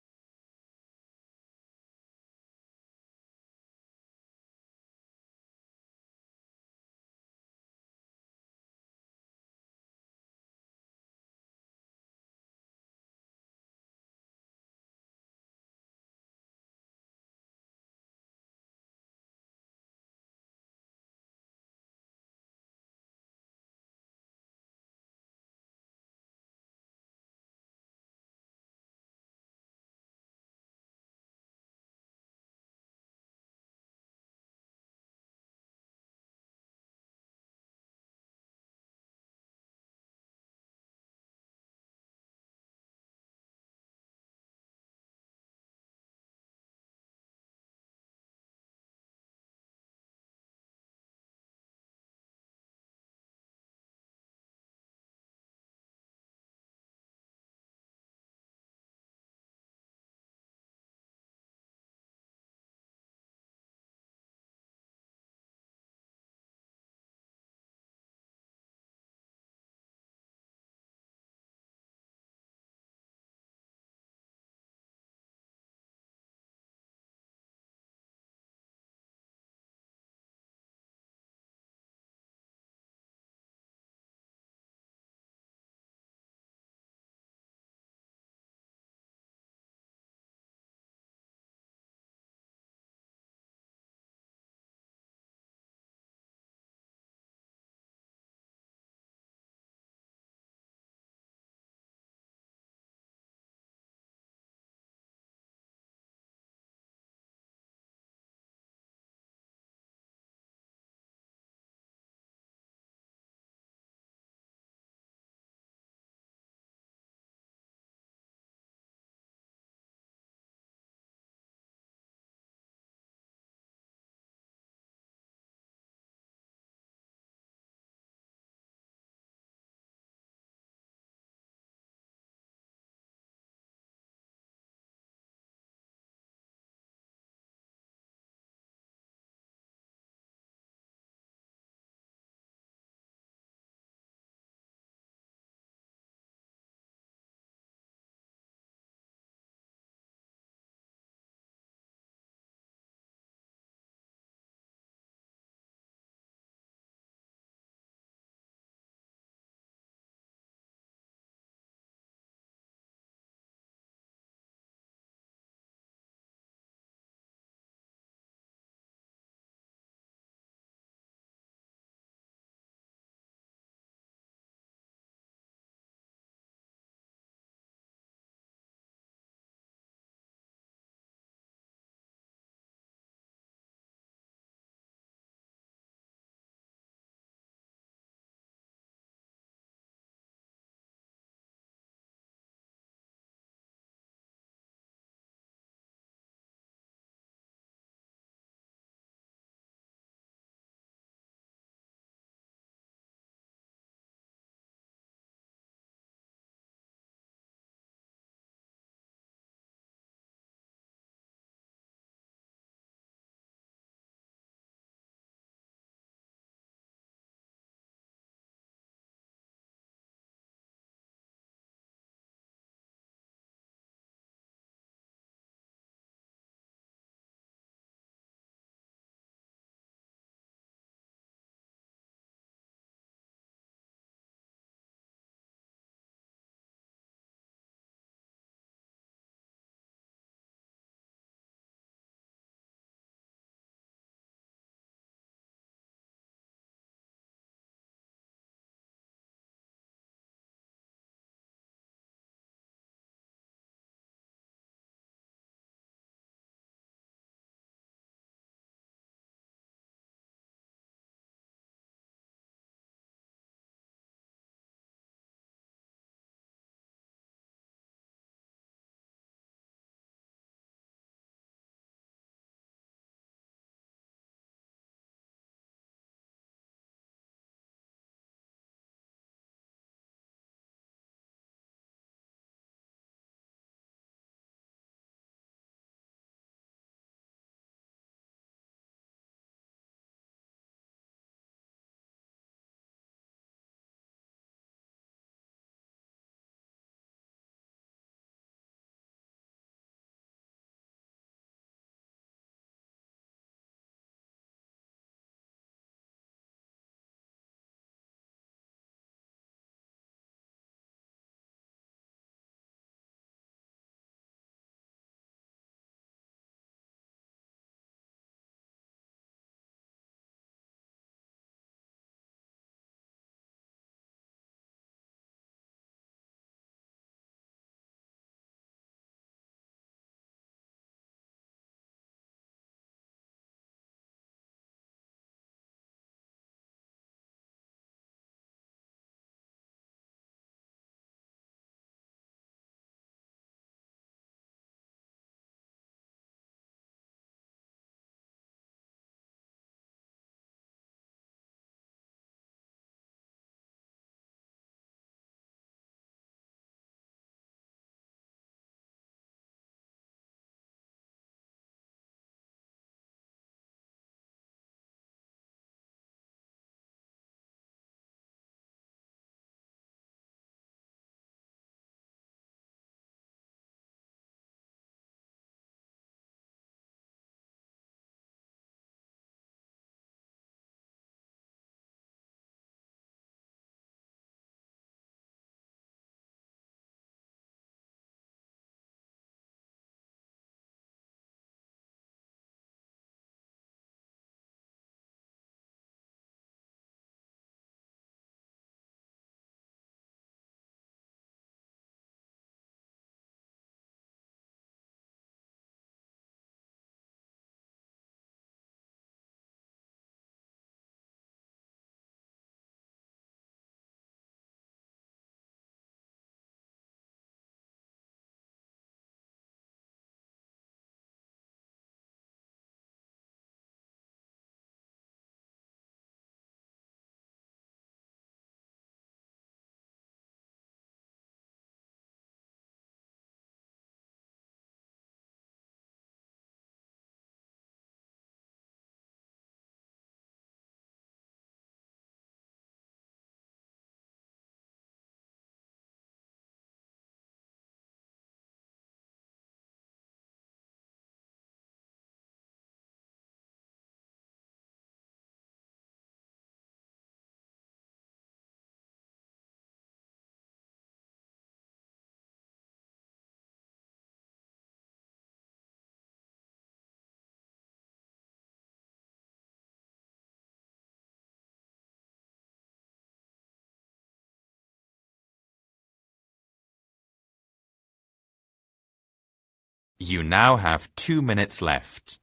You now have 2 minutes left.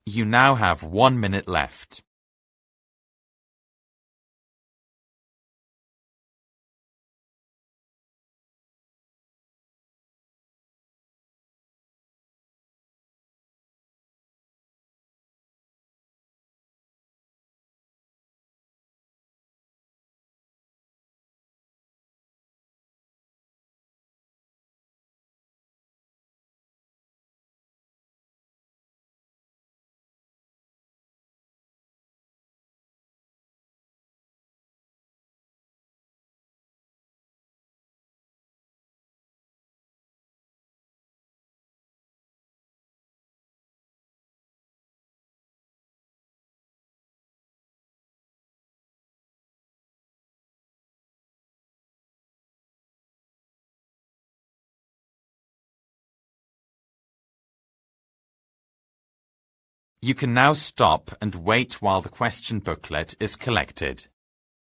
You now have 1 minute left. You can now stop and wait while the question booklet is collected.